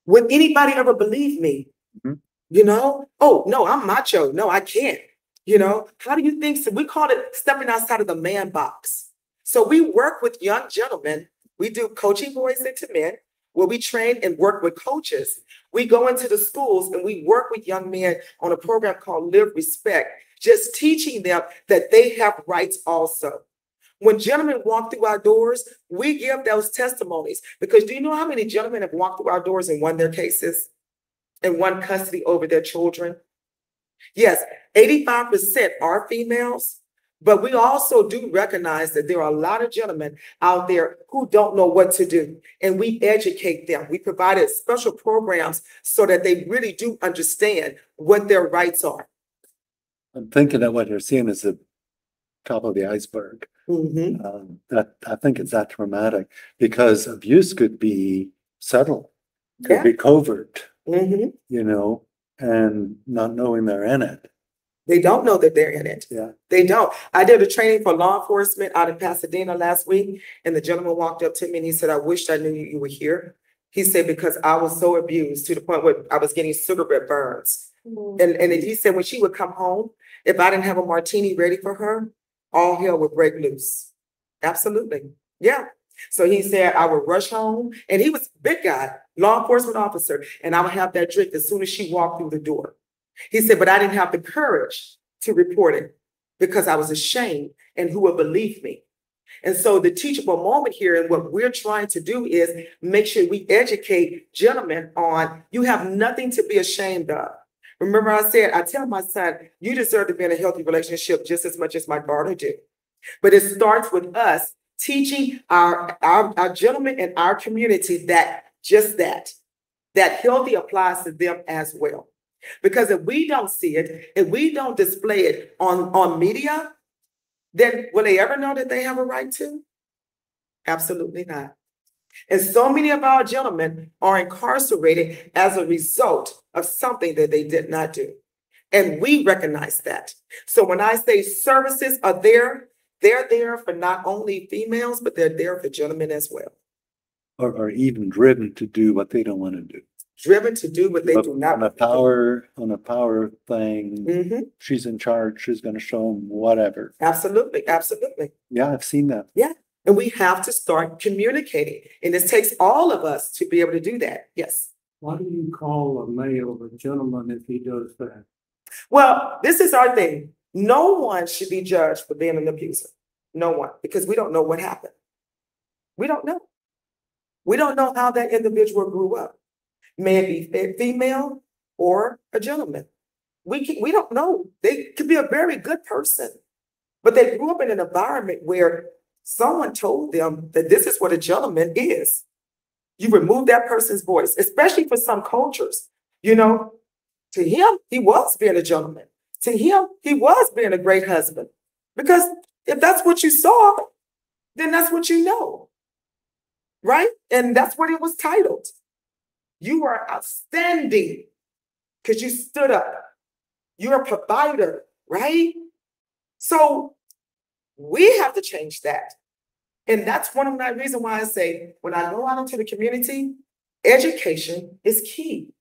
would anybody ever believe me? Mhm. You know, oh, no, I'm macho. No, I can't. You know, how do you think? So we call it stepping outside of the man box. So we work with young gentlemen. We do coaching boys into men where we train and work with coaches. We go into the schools and we work with young men on a program called Live Respect, just teaching them that they have rights also. When gentlemen walk through our doors, we give those testimonies because do you know how many gentlemen have walked through our doors and won their cases and won custody over their children? Yes, 85% are females, but we also do recognize that there are a lot of gentlemen out there who don't know what to do, and we educate them. We provided special programs so that they really do understand what their rights are. I'm thinking that what you're seeing is the top of the iceberg. That I think it's that traumatic because abuse could be subtle, could be covert, you know, and not knowing they're in it. They don't know that they're in it. Yeah. They don't. I did a training for law enforcement out in Pasadena last week, and the gentleman walked up to me and he said, I wished I knew you were here. He said, because I was so abused to the point where I was getting cigarette burns. And he said, when she would come home, if I didn't have a martini ready for her, all hell would break loose. Absolutely. Yeah. So he said, I would rush home, and he was a big guy, law enforcement officer, and I would have that drink as soon as she walked through the door. He said, but I didn't have the courage to report it because I was ashamed, and who would believe me? And so the teachable moment here and what we're trying to do is make sure we educate gentlemen on you have nothing to be ashamed of. Remember I said, I tell my son, you deserve to be in a healthy relationship just as much as my daughter did. But it starts with us teaching our gentlemen in our community that healthy applies to them as well. Because if we don't see it, if we don't display it on media, then will they ever know that they have a right to? Absolutely not. And so many of our gentlemen are incarcerated as a result of something that they did not do. And we recognize that. So when I say services are there, they're there for not only females, but they're there for gentlemen as well. Or even driven to do what they don't want to do. Driven to do what they do not on a power thing. She's in charge. She's going to show them whatever. Absolutely. Absolutely. Yeah, I've seen that. Yeah. And we have to start communicating. And this takes all of us to be able to do that. Yes. Why do you call a male a gentleman if he does that? Well, this is our thing. No one should be judged for being an abuser. No one, because we don't know what happened. We don't know. We don't know how that individual grew up. May it be female or a gentleman. We don't know. They could be a very good person, but they grew up in an environment where someone told them that this is what a gentleman is. You remove that person's voice, especially for some cultures. You know, to him, he was being a gentleman. To him, he was being a great husband. Because if that's what you saw, then that's what you know. Right? And that's what it was titled. You are outstanding because you stood up. You're a provider, right? So we have to change that. And that's one of the reasons why I say, when I go out into the community, education is key.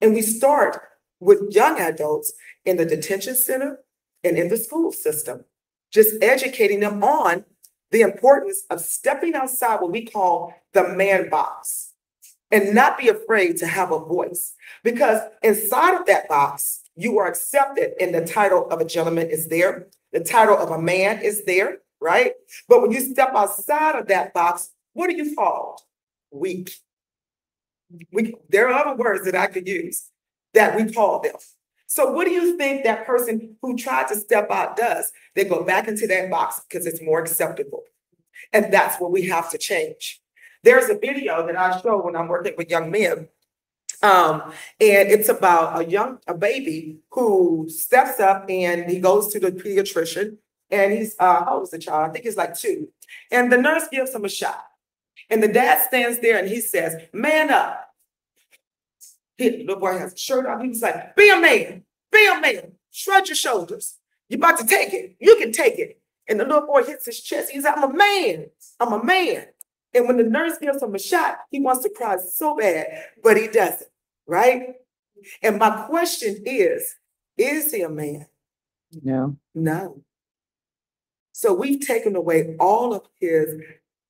And we start with young adults in the detention center and in the school system, just educating them on the importance of stepping outside what we call the man box and not be afraid to have a voice. Because inside of that box, you are accepted, and the title of a gentleman is there. The title of a man is there, right? But when you step outside of that box, what are you called? Weak. There are other words that I could use that we call them. So what do you think that person who tried to step out does? They go back into that box because it's more acceptable. And that's what we have to change. There's a video that I show when I'm working with young men. And it's about a baby who steps up and he goes to the pediatrician, and he's, how old is the child? I think he's like 2. And the nurse gives him a shot. And the dad stands there and he says, man up. The little boy has a shirt on. He was like, be a man, shrug your shoulders. You're about to take it. You can take it. And the little boy hits his chest. He's like, I'm a man. And when the nurse gives him a shot, he wants to cry so bad, but he doesn't, right? And my question is he a man? No. No. So we've taken away all of his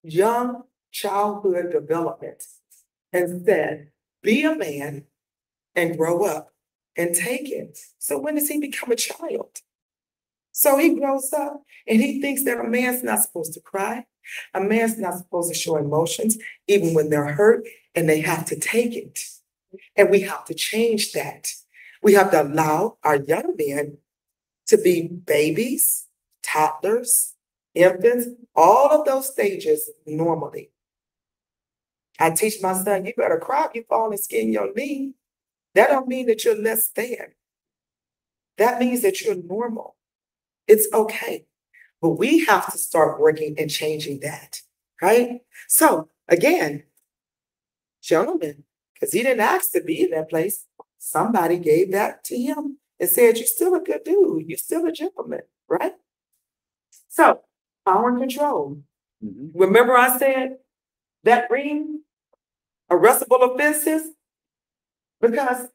young childhood development and said, be a man and grow up and take it. So when does he become a child? So he grows up and he thinks that a man's not supposed to cry. A man's not supposed to show emotions, even when they're hurt, and they have to take it. And we have to change that. We have to allow our young men to be babies, toddlers, infants, all of those stages normally. I teach my son, you better cry if you fall and skin your knee. That don't mean that you're less than. That means that you're normal. It's okay. But we have to start working and changing that, right? So again, gentlemen, because he didn't ask to be in that place, somebody gave that to him and said, you're still a good dude. You're still a gentleman, right? So power and control. Mm-hmm. Remember I said that ring, arrestable offenses? Because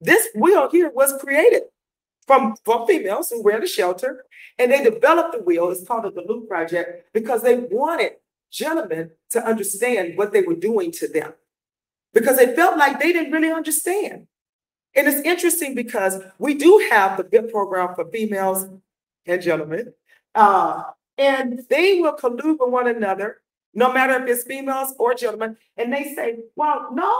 this wheel here was created from females who were in a shelter, and they developed the wheel. It's called the Duluth Project because they wanted gentlemen to understand what they were doing to them, because they felt like they didn't really understand. And it's interesting because we do have the BIP program for females and gentlemen, and they will collude with one another, no matter if it's females or gentlemen, and they say, well, no,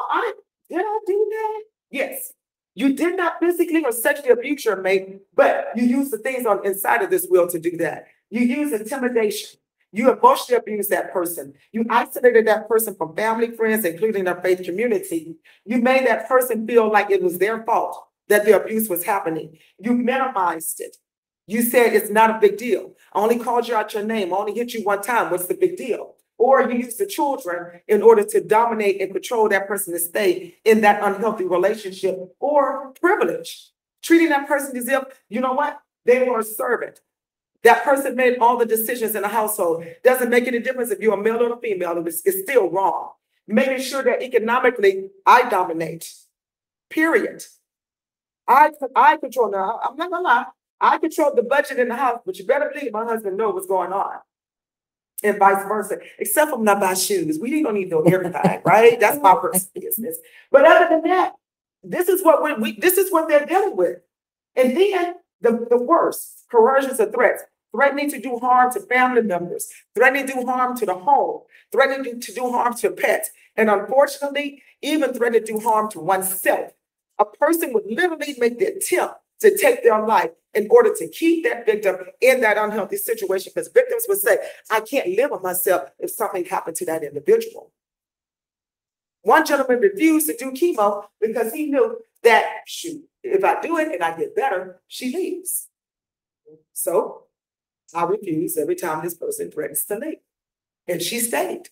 did I do that? Yes. You did not physically or sexually abuse your mate, but you use the things on inside of this will to do that. You use intimidation. You emotionally abuse that person. You isolated that person from family, friends, including their faith community. You made that person feel like it was their fault that the abuse was happening. You minimized it. You said it's not a big deal. I only called you out your name. I only hit you one time. What's the big deal? Or you use the children in order to dominate and control that person to stay in that unhealthy relationship or privilege. Treating that person as if, you know what, they were a servant. That person made all the decisions in the household. Doesn't make any difference if you're a male or a female, it's still wrong. Making sure that economically, I dominate, period. I control, now, I'm not gonna lie, I control the budget in the house, but you better believe my husband knows what's going on. And vice versa, except for when I buy shoes. We don't need to know everything, right? That's my personal business. But other than that, this is what this is what they're dealing with. And then the worst, coercions or threats, threatening to do harm to family members, threatening to do harm to the home, threatening to do harm to pets, and unfortunately, even threatening to do harm to oneself. A person would literally make the attempt to take their life in order to keep that victim in that unhealthy situation, because victims would say, I can't live with myself if something happened to that individual. One gentleman refused to do chemo because he knew that, shoot, if I do it and I get better, she leaves. So I refused every time this person threatens to leave. And she stayed.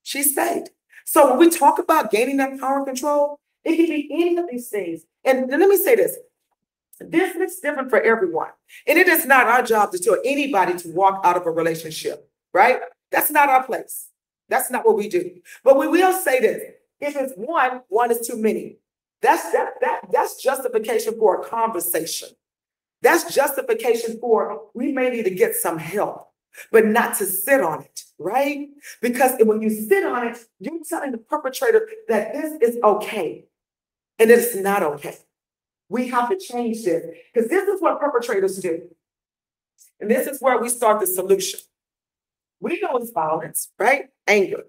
She stayed. So when we talk about gaining that power and control, it can be any of these things. And let me say this. This is different for everyone. And it is not our job to tell anybody to walk out of a relationship, right? That's not our place. That's not what we do. But we will say this. If it's one is too many. That's justification for a conversation. That's justification for we may need to get some help, but not to sit on it, right? Because when you sit on it, you're telling the perpetrator that this is okay, and it's not okay. We have to change this, because this is what perpetrators do. And this is where we start the solution. We know it's violence, right? Anger.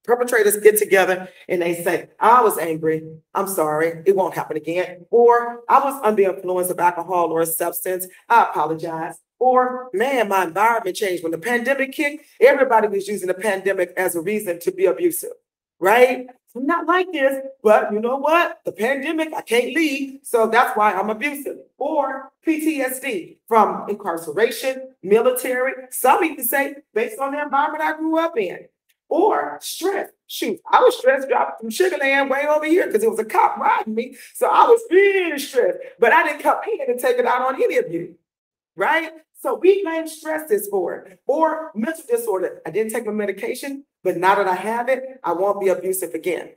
Perpetrators get together and they say, I was angry. I'm sorry. It won't happen again. Or I was under the influence of alcohol or a substance. I apologize. Or, man, my environment changed. When the pandemic kicked, everybody was using the pandemic as a reason to be abusive, right? I'm not like this, but you know what? The pandemic, I can't leave. So that's why I'm abusive. Or PTSD from incarceration, military. Some even say based on the environment I grew up in. Or stress. Shoot, I was stressed dropping from Sugar Land way over here because it was a cop riding me. So I was really stressed. But I didn't come here to take it out on any of you, right? So we blame stresses for it. Or mental disorder. I didn't take my medication, but now that I have it, I won't be abusive again.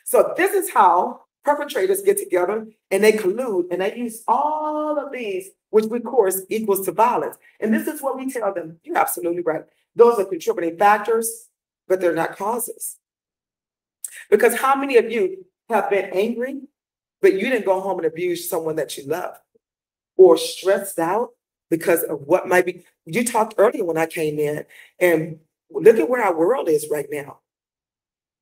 So this is how perpetrators get together and they collude and they use all of these, which of course equals to violence. And this is what we tell them. You're absolutely right. Those are contributing factors, but they're not causes. Because how many of you have been angry, but you didn't go home and abuse someone that you love? Or stressed out because of what might be. You talked earlier when I came in, and look at where our world is right now.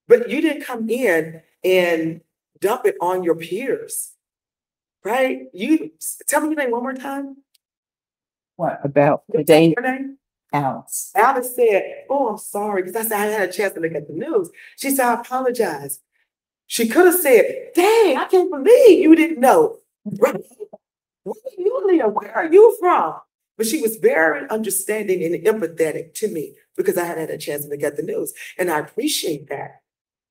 But you didn't come in and dump it on your peers, right? You tell me your name one more time. What about Your today? name? Alice. Alice said, oh, I'm sorry, because I said I had a chance to look at the news. She said, I apologize. She could have said, dang, I can't believe you didn't know. Right? Where do you live? Where are you from? But she was very understanding and empathetic to me because I had had a chance to look at the news. And I appreciate that.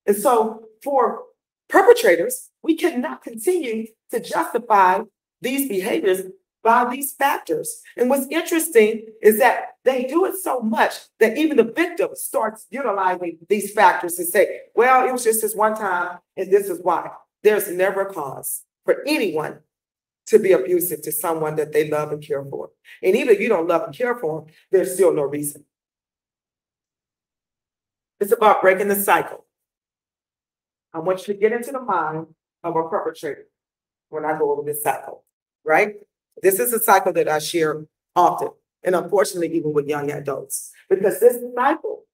And so for perpetrators, we cannot continue to justify these behaviors by these factors. And what's interesting is that they do it so much that even the victim starts utilizing these factors to say, well, it was just this one time, and this is why. There's never a cause for anyone to be abusive to someone that they love and care for. And even if you don't love and care for them, there's still no reason. It's about breaking the cycle. I want you to get into the mind of a perpetrator when I go over this cycle, right? This is a cycle that I share often, and unfortunately, even with young adults, because this cycle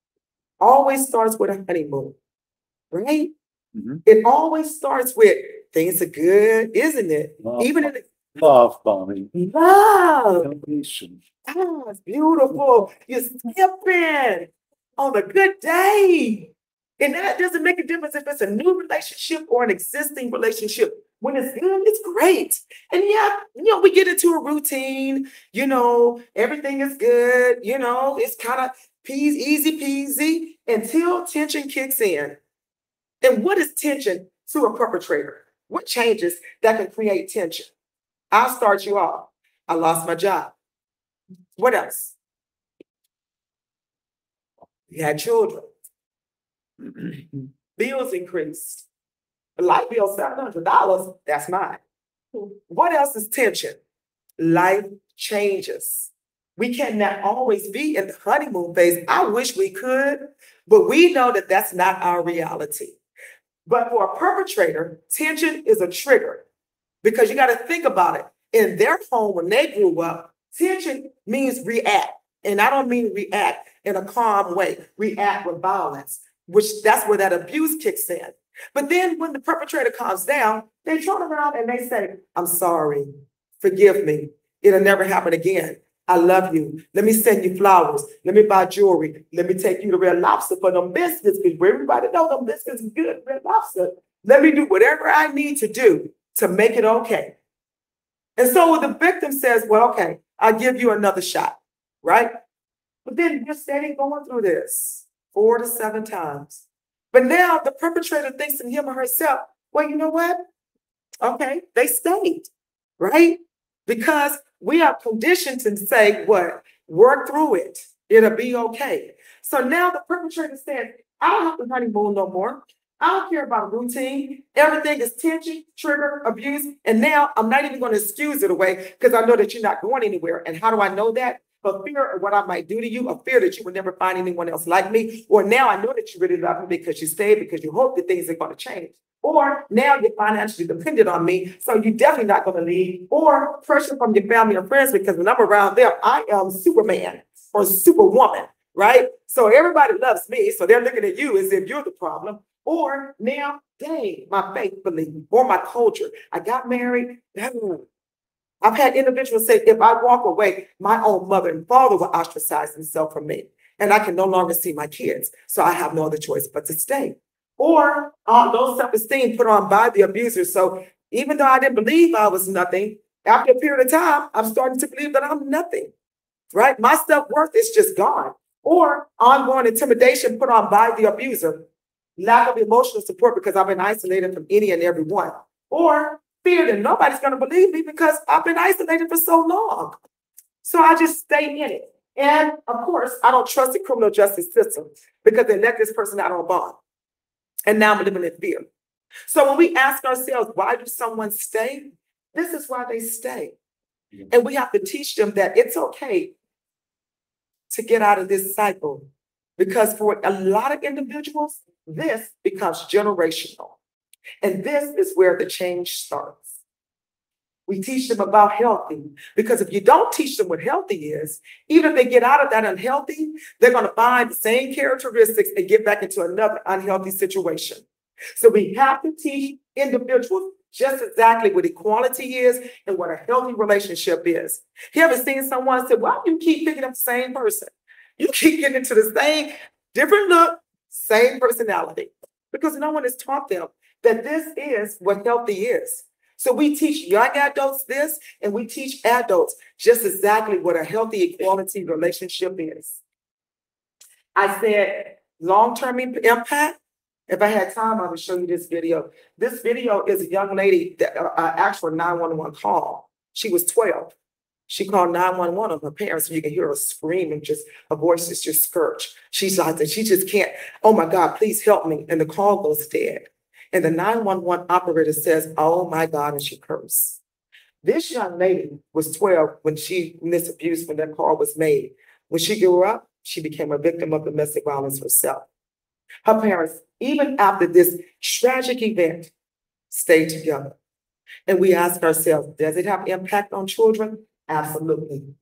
always starts with a honeymoon, right? Mm-hmm. It always starts with things are good, isn't it? Love, even in the love bombing. Love. Completion. Oh, it's beautiful. You're skipping on a good day. And that doesn't make a difference if it's a new relationship or an existing relationship. When it's good, it's great. And yeah, we get into a routine, everything is good, it's kind of easy peasy until tension kicks in. And what is tension to a perpetrator? What changes that can create tension? I'll start you off. I lost my job. What else? You had children. Bills increased. The light bill, $700, that's mine. What else is tension? Life changes. We cannot always be in the honeymoon phase. I wish we could, but we know that that's not our reality. But for a perpetrator, tension is a trigger because you got to think about it. In their home, when they grew up, tension means react. And I don't mean react in a calm way, react with violence, which that's where that abuse kicks in. But then when the perpetrator calms down, they turn around and they say, I'm sorry, forgive me. It'll never happen again. I love you. Let me send you flowers. Let me buy jewelry. Let me take you to Red Lobster for them biscuits, because everybody know them biscuits is good, Red Lobster. Let me do whatever I need to do to make it okay. And so the victim says, well, okay, I'll give you another shot, right? But then you're steady going through this 4 to 7 times. But now the perpetrator thinks in him or herself, well, you know what? Okay, they stayed, right? Because we are conditioned to say, what? Work through it. It'll be okay. So now the perpetrator says, I don't have to honeymoon no more. I don't care about a routine. Everything is tension, trigger, abuse. And now I'm not even going to excuse it away because I know that you're not going anywhere. And how do I know that? For fear of what I might do to you, a fear that you would never find anyone else like me. Or now I know that you really love me because you stayed, because you hope that things are going to change. Or now you're financially dependent on me, so you're definitely not going to leave. Or pressure from your family or friends, because when I'm around them, I am Superman or Superwoman, right? So everybody loves me, so they're looking at you as if you're the problem. Or now, dang, my faith belief or my culture. I got married. I've had individuals say, if I walk away, my own mother and father will ostracize themselves from me, and I can no longer see my kids. So I have no other choice but to stay. Or low self-esteem put on by the abuser. So even though I didn't believe I was nothing, after a period of time, I'm starting to believe that I'm nothing, right? My self-worth is just gone. Or ongoing intimidation put on by the abuser. Lack of emotional support because I've been isolated from any and every one. Or fear that nobody's going to believe me because I've been isolated for so long. So I just stay in it. And of course, I don't trust the criminal justice system because they let this person out on bond. And now I'm living in fear. So when we ask ourselves, why do someone stay? This is why they stay. And we have to teach them that it's okay to get out of this cycle. Because for a lot of individuals, this becomes generational. And this is where the change starts. We teach them about healthy, because if you don't teach them what healthy is, even if they get out of that unhealthy, they're going to find the same characteristics and get back into another unhealthy situation. So we have to teach individuals just exactly what equality is and what a healthy relationship is. You ever seen someone say, why do you keep picking up the same person? You keep getting into the same, different look, same personality. Because no one has taught them that this is what healthy is. So we teach young adults this, and we teach adults just exactly what a healthy equality relationship is. I said long-term impact. If I had time, I would show you this video. This video is a young lady that asked for a 911 call. She was 12. She called 911 on her parents, and you can hear her screaming, just her voice is just scorched. She's like that. She just can't, oh my God, please help me. And the call goes dead. And the 911 operator says, oh my God, and she cursed. This young lady was 12 when this abuse, when that call was made. When she grew up, she became a victim of domestic violence herself. Her parents, even after this tragic event, stayed together. And we ask ourselves, does it have impact on children? Absolutely.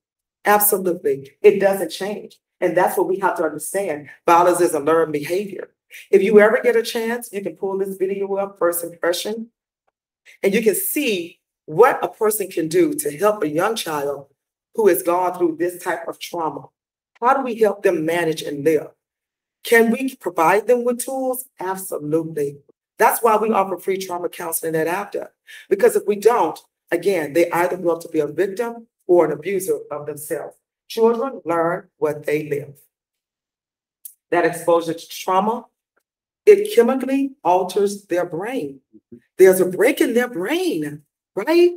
Absolutely. It doesn't change. And that's what we have to understand. Violence is a learned behavior. If you ever get a chance, you can pull this video up, First Impression, and you can see what a person can do to help a young child who has gone through this type of trauma. How do we help them manage and live? Can we provide them with tools? Absolutely. That's why we offer free trauma counseling at AFDA. Because if we don't, again, they either grow up to be a victim or an abuser of themselves. Children learn what they live. That exposure to trauma, it chemically alters their brain. There's a break in their brain, right?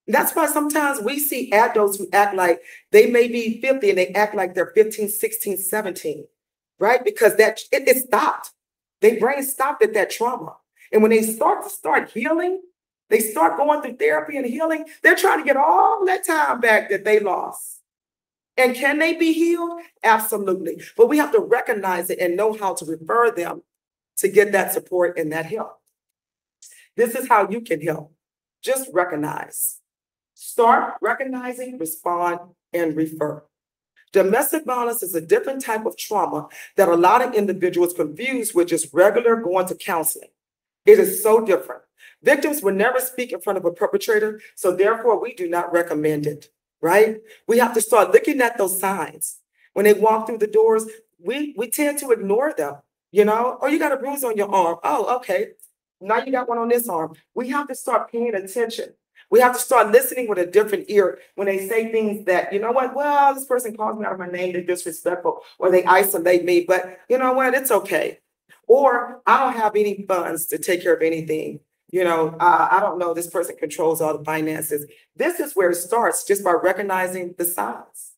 That's why sometimes we see adults who act like they may be 50 and they act like they're 15, 16, 17, right? Because it stopped. Their brain stopped at that trauma. And when they start healing, they start going through therapy and healing, they're trying to get all that time back that they lost. And can they be healed? Absolutely. But we have to recognize it and know how to refer them to get that support and that help. This is how you can help. Just recognize. Start recognizing, respond, and refer. Domestic violence is a different type of trauma that a lot of individuals confuse with just regular going to counseling. It is so different. Victims will never speak in front of a perpetrator, so therefore we do not recommend it. right? We have to start looking at those signs. When they walk through the doors, we tend to ignore them, you know? Oh, you got a bruise on your arm. Oh, okay. Now you got one on this arm. We have to start paying attention. We have to start listening with a different ear when they say things that, you know what, well, this person calls me out of my name, they're disrespectful, or they isolate me, but you know what, it's okay. Or I don't have any funds to take care of anything. You know, I don't know, this person controls all the finances. This is where it starts, just by recognizing the signs.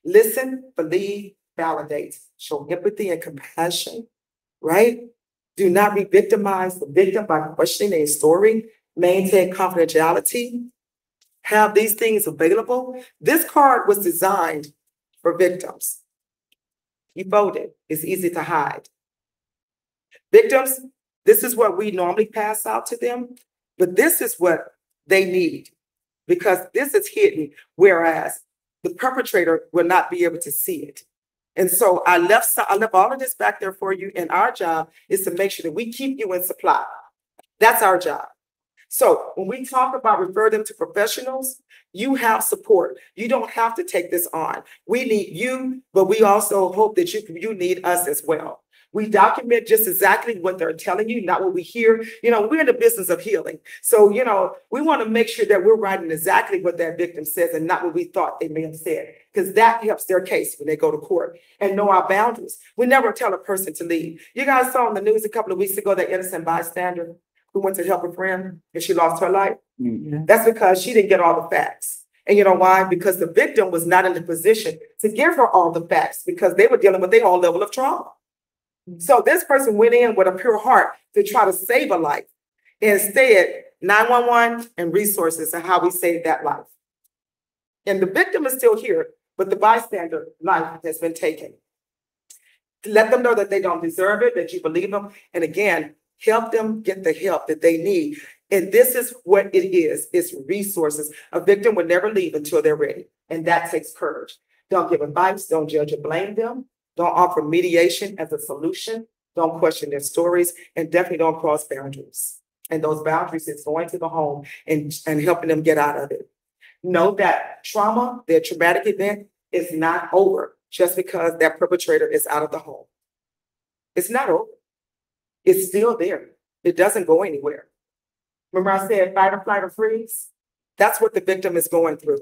Listen, believe, validate, show empathy and compassion, right? Do not re-victimize the victim by questioning their story. Maintain confidentiality. Have these things available. This card was designed for victims. You fold it. It's easy to hide. Victims, this is what we normally pass out to them, but this is what they need because this is hidden, whereas the perpetrator will not be able to see it. And so I left all of this back there for you, and our job is to make sure that we keep you in supply. That's our job. So when we talk about refer them to professionals, you have support. You don't have to take this on. We need you, but we also hope that you need us as well. We document just exactly what they're telling you, not what we hear. You know, we're in the business of healing. So, you know, we want to make sure that we're writing exactly what that victim says and not what we thought they may have said, because that helps their case when they go to court and know our boundaries. We never tell a person to leave. You guys saw on the news a couple of weeks ago that innocent bystander who went to help a friend and she lost her life. Mm-hmm. That's because she didn't get all the facts. And you know why? Because the victim was not in the position to give her all the facts because they were dealing with their own level of trauma. So this person went in with a pure heart to try to save a life. Instead, 911 and resources are how we save that life. And the victim is still here, but the bystander life has been taken. To let them know that they don't deserve it, that you believe them. And again, help them get the help that they need. And this is what it is. It's resources. A victim will never leave until they're ready. And that takes courage. Don't give advice. Don't judge or blame them. Don't offer mediation as a solution. Don't question their stories, and definitely don't cross boundaries. And those boundaries is going to the home and helping them get out of it. Know that trauma, their traumatic event, is not over just because that perpetrator is out of the home. It's not over. It's still there. It doesn't go anywhere. Remember I said fight or flight or freeze? That's what the victim is going through.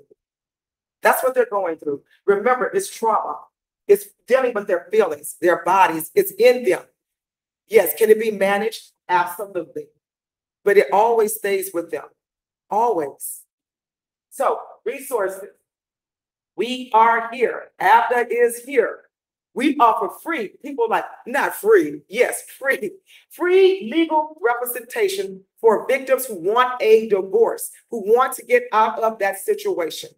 That's what they're going through. Remember, it's trauma. It's dealing with their feelings, their bodies. It's in them. Yes, can it be managed? Absolutely. But it always stays with them. Always. So, resources. We are here. ABDA is here. We offer free. People are like, not free. Yes, free. Free legal representation for victims who want a divorce, who want to get out of that situation.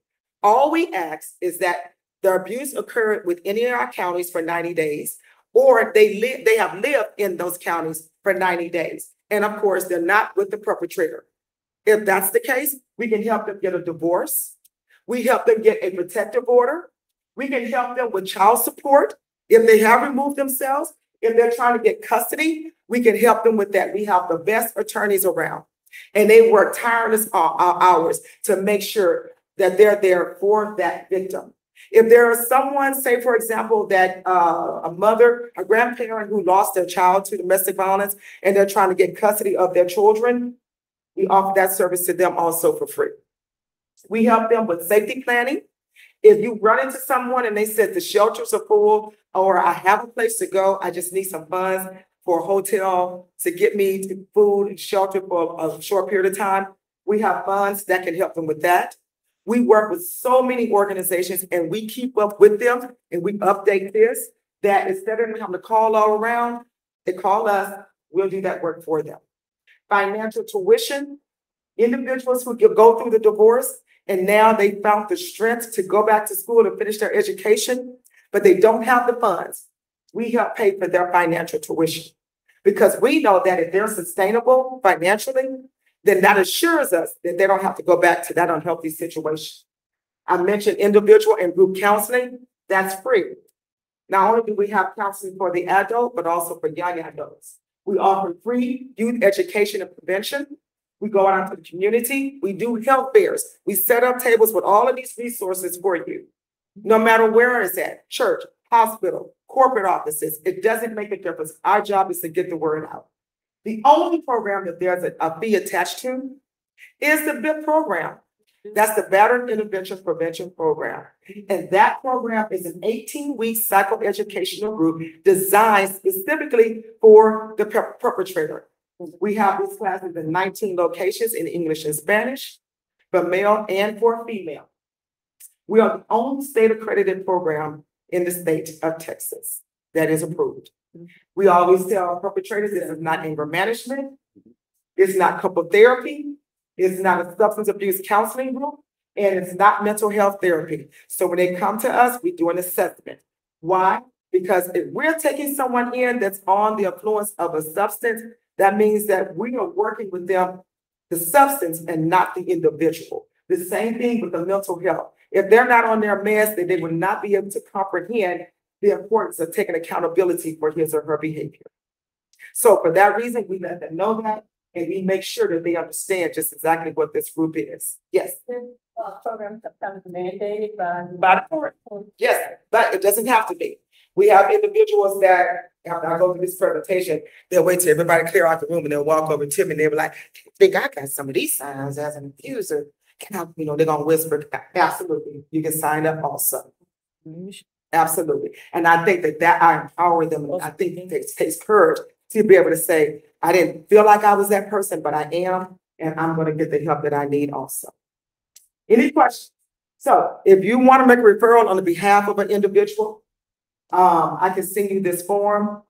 All we ask is that the abuse occurred with any of our counties for 90 days, or they have lived in those counties for 90 days. And of course, they're not with the perpetrator. If that's the case, we can help them get a divorce. We help them get a protective order. We can help them with child support. If they have removed themselves, if they're trying to get custody, we can help them with that. We have the best attorneys around, and they work tireless hours to make sure that they're there for that victim. If there is someone, say, for example, that a mother, a grandparent who lost their child to domestic violence and they're trying to get custody of their children, we offer that service to them also for free. We help them with safety planning. If you run into someone and they said the shelters are full, or I have a place to go, I just need some funds for a hotel to get me to food and shelter for a short period of time, we have funds that can help them with that. We work with so many organizations and we keep up with them and we update this, that instead of having to call all around, they call us, we'll do that work for them. Financial tuition, individuals who go through the divorce and now they found the strength to go back to school and finish their education, but they don't have the funds. We help pay for their financial tuition because we know that if they're sustainable financially, then that assures us that they don't have to go back to that unhealthy situation. I mentioned individual and group counseling. That's free. Not only do we have counseling for the adult, but also for young adults. We offer free youth education and prevention. We go out into the community, we do health fairs, we set up tables with all of these resources for you. No matter where it's at, church, hospital, corporate offices, it doesn't make a difference. Our job is to get the word out. The only program that there's a fee attached to is the BIP program. That's the Veteran Intervention Prevention Program. And that program is an 18-week psychoeducational group designed specifically for the perpetrator. We have these classes in 19 locations in English and Spanish, for male and for female. We are the only state accredited program in the state of Texas that is approved. We always tell our perpetrators this is not anger management, it's not couple therapy, it's not a substance abuse counseling group, and it's not mental health therapy. So when they come to us, we do an assessment. Why? Because if we're taking someone in that's on the influence of a substance, that means that we are working with them, the substance and not the individual. The same thing with the mental health. If they're not on their meds, then they will not be able to comprehend the importance of taking accountability for his or her behavior. So for that reason, we let them know that, and we make sure that they understand just exactly what this group is. Yes. Programs that kind of mandated By the court. Yes, but it doesn't have to be. We have individuals that, after I go through this presentation, they'll wait till everybody clear out the room and they'll walk over to me and they'll be like, I think I got some of these signs as an abuser. Can I, they're gonna whisper, absolutely, you can sign up also. Absolutely. And I think that I empower them, and I think it takes courage to be able to say, I didn't feel like I was that person, but I am, and I'm gonna get the help that I need also. Any questions? So if you want to make a referral on the behalf of an individual, I can send you this form.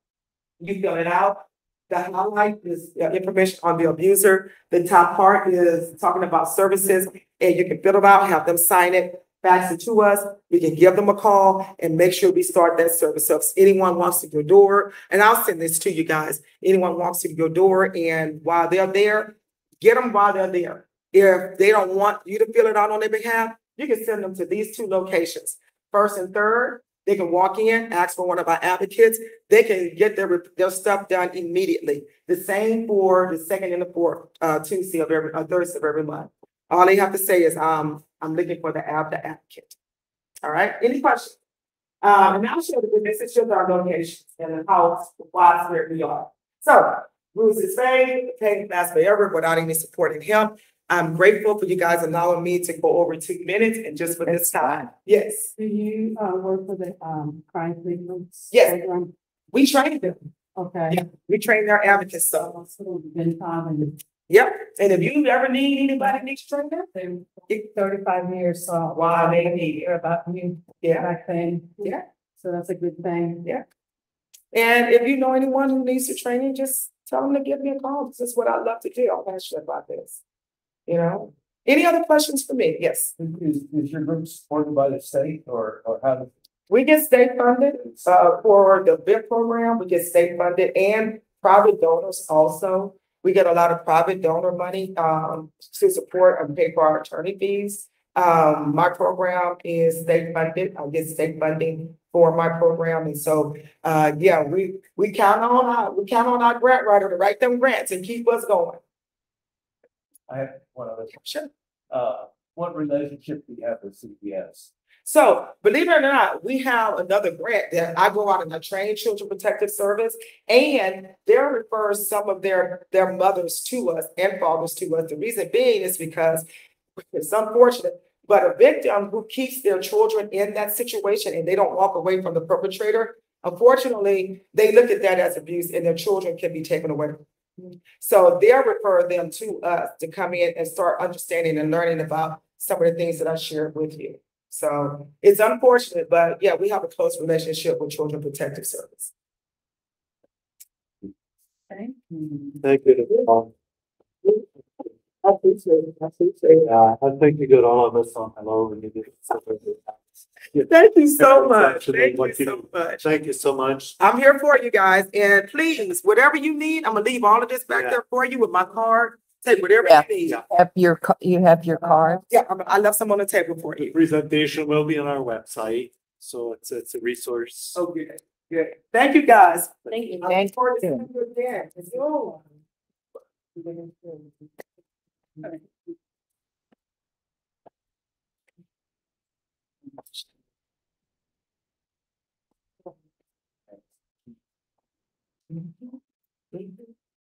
You fill it out. The highlight is information on the abuser. The top part is talking about services, and you can fill it out, have them sign it, fax it to us. We can give them a call and make sure we start that service. So if anyone walks to your door, and I'll send this to you guys, anyone walks to your door and while they're there, get them while they're there. If they don't want you to fill it out on their behalf, you can send them to these two locations. First and third, they can walk in, ask for one of our advocates. They can get their stuff done immediately. The same for the second and the fourth Tuesday of Thursday of every month. All they have to say is, I'm looking for the advocate. All right, any questions? And I'll show you, this is just our locations and how widespread we are. So, Bruce is saying, paying class forever without any support in him. I'm grateful for you guys allowing me to go over 2 minutes and just for this time. Yes. Do you work for the crime victims? Yes. Program? We train them. Okay. Yeah, we train their advocates. So. Yep. And if you ever need anybody needs to train them, 35 years. So wow, they need hear about you. Yeah. Back then. Yeah. So that's a good thing. Yeah. And if you know anyone who needs to training, just tell them to give me a call. This is what I love to do. I'm passionate about this. You know, any other questions for me? Yes. Is your group supported by the state or how? We get state funded for the BIP program. We get state funded and private donors also. We get a lot of private donor money to support and pay for our attorney fees. My program is state funded. I get state funding for my program, and so yeah, we count on our grant writer to write them grants and keep us going. I have one other. Sure. What relationship do you have with CPS? So, believe it or not, we have another grant that I go out and I train Children Protective Service, and they refer some of their mothers to us and fathers to us. The reason being is because it's unfortunate, but a victim who keeps their children in that situation and they don't walk away from the perpetrator, unfortunately, they look at that as abuse and their children can be taken away. So they'll refer them to us to come in and start understanding and learning about some of the things that I shared with you. So it's unfortunate, but yeah, we have a close relationship with Children Protective Service. Thank you. I appreciate it. I think you got all of us on hello when you did it. Thank you so much. Thank you so much. Thank you so much. I'm here for you guys, and please, whatever you need, I'm gonna leave all of this back there for you with my card. Take whatever you need. You have your card? Yeah, I left some on the table for The you. presentation will be on our website, so it's a resource. Oh, good, good. Thank you, guys. Thank you. I look forward to seeing you again.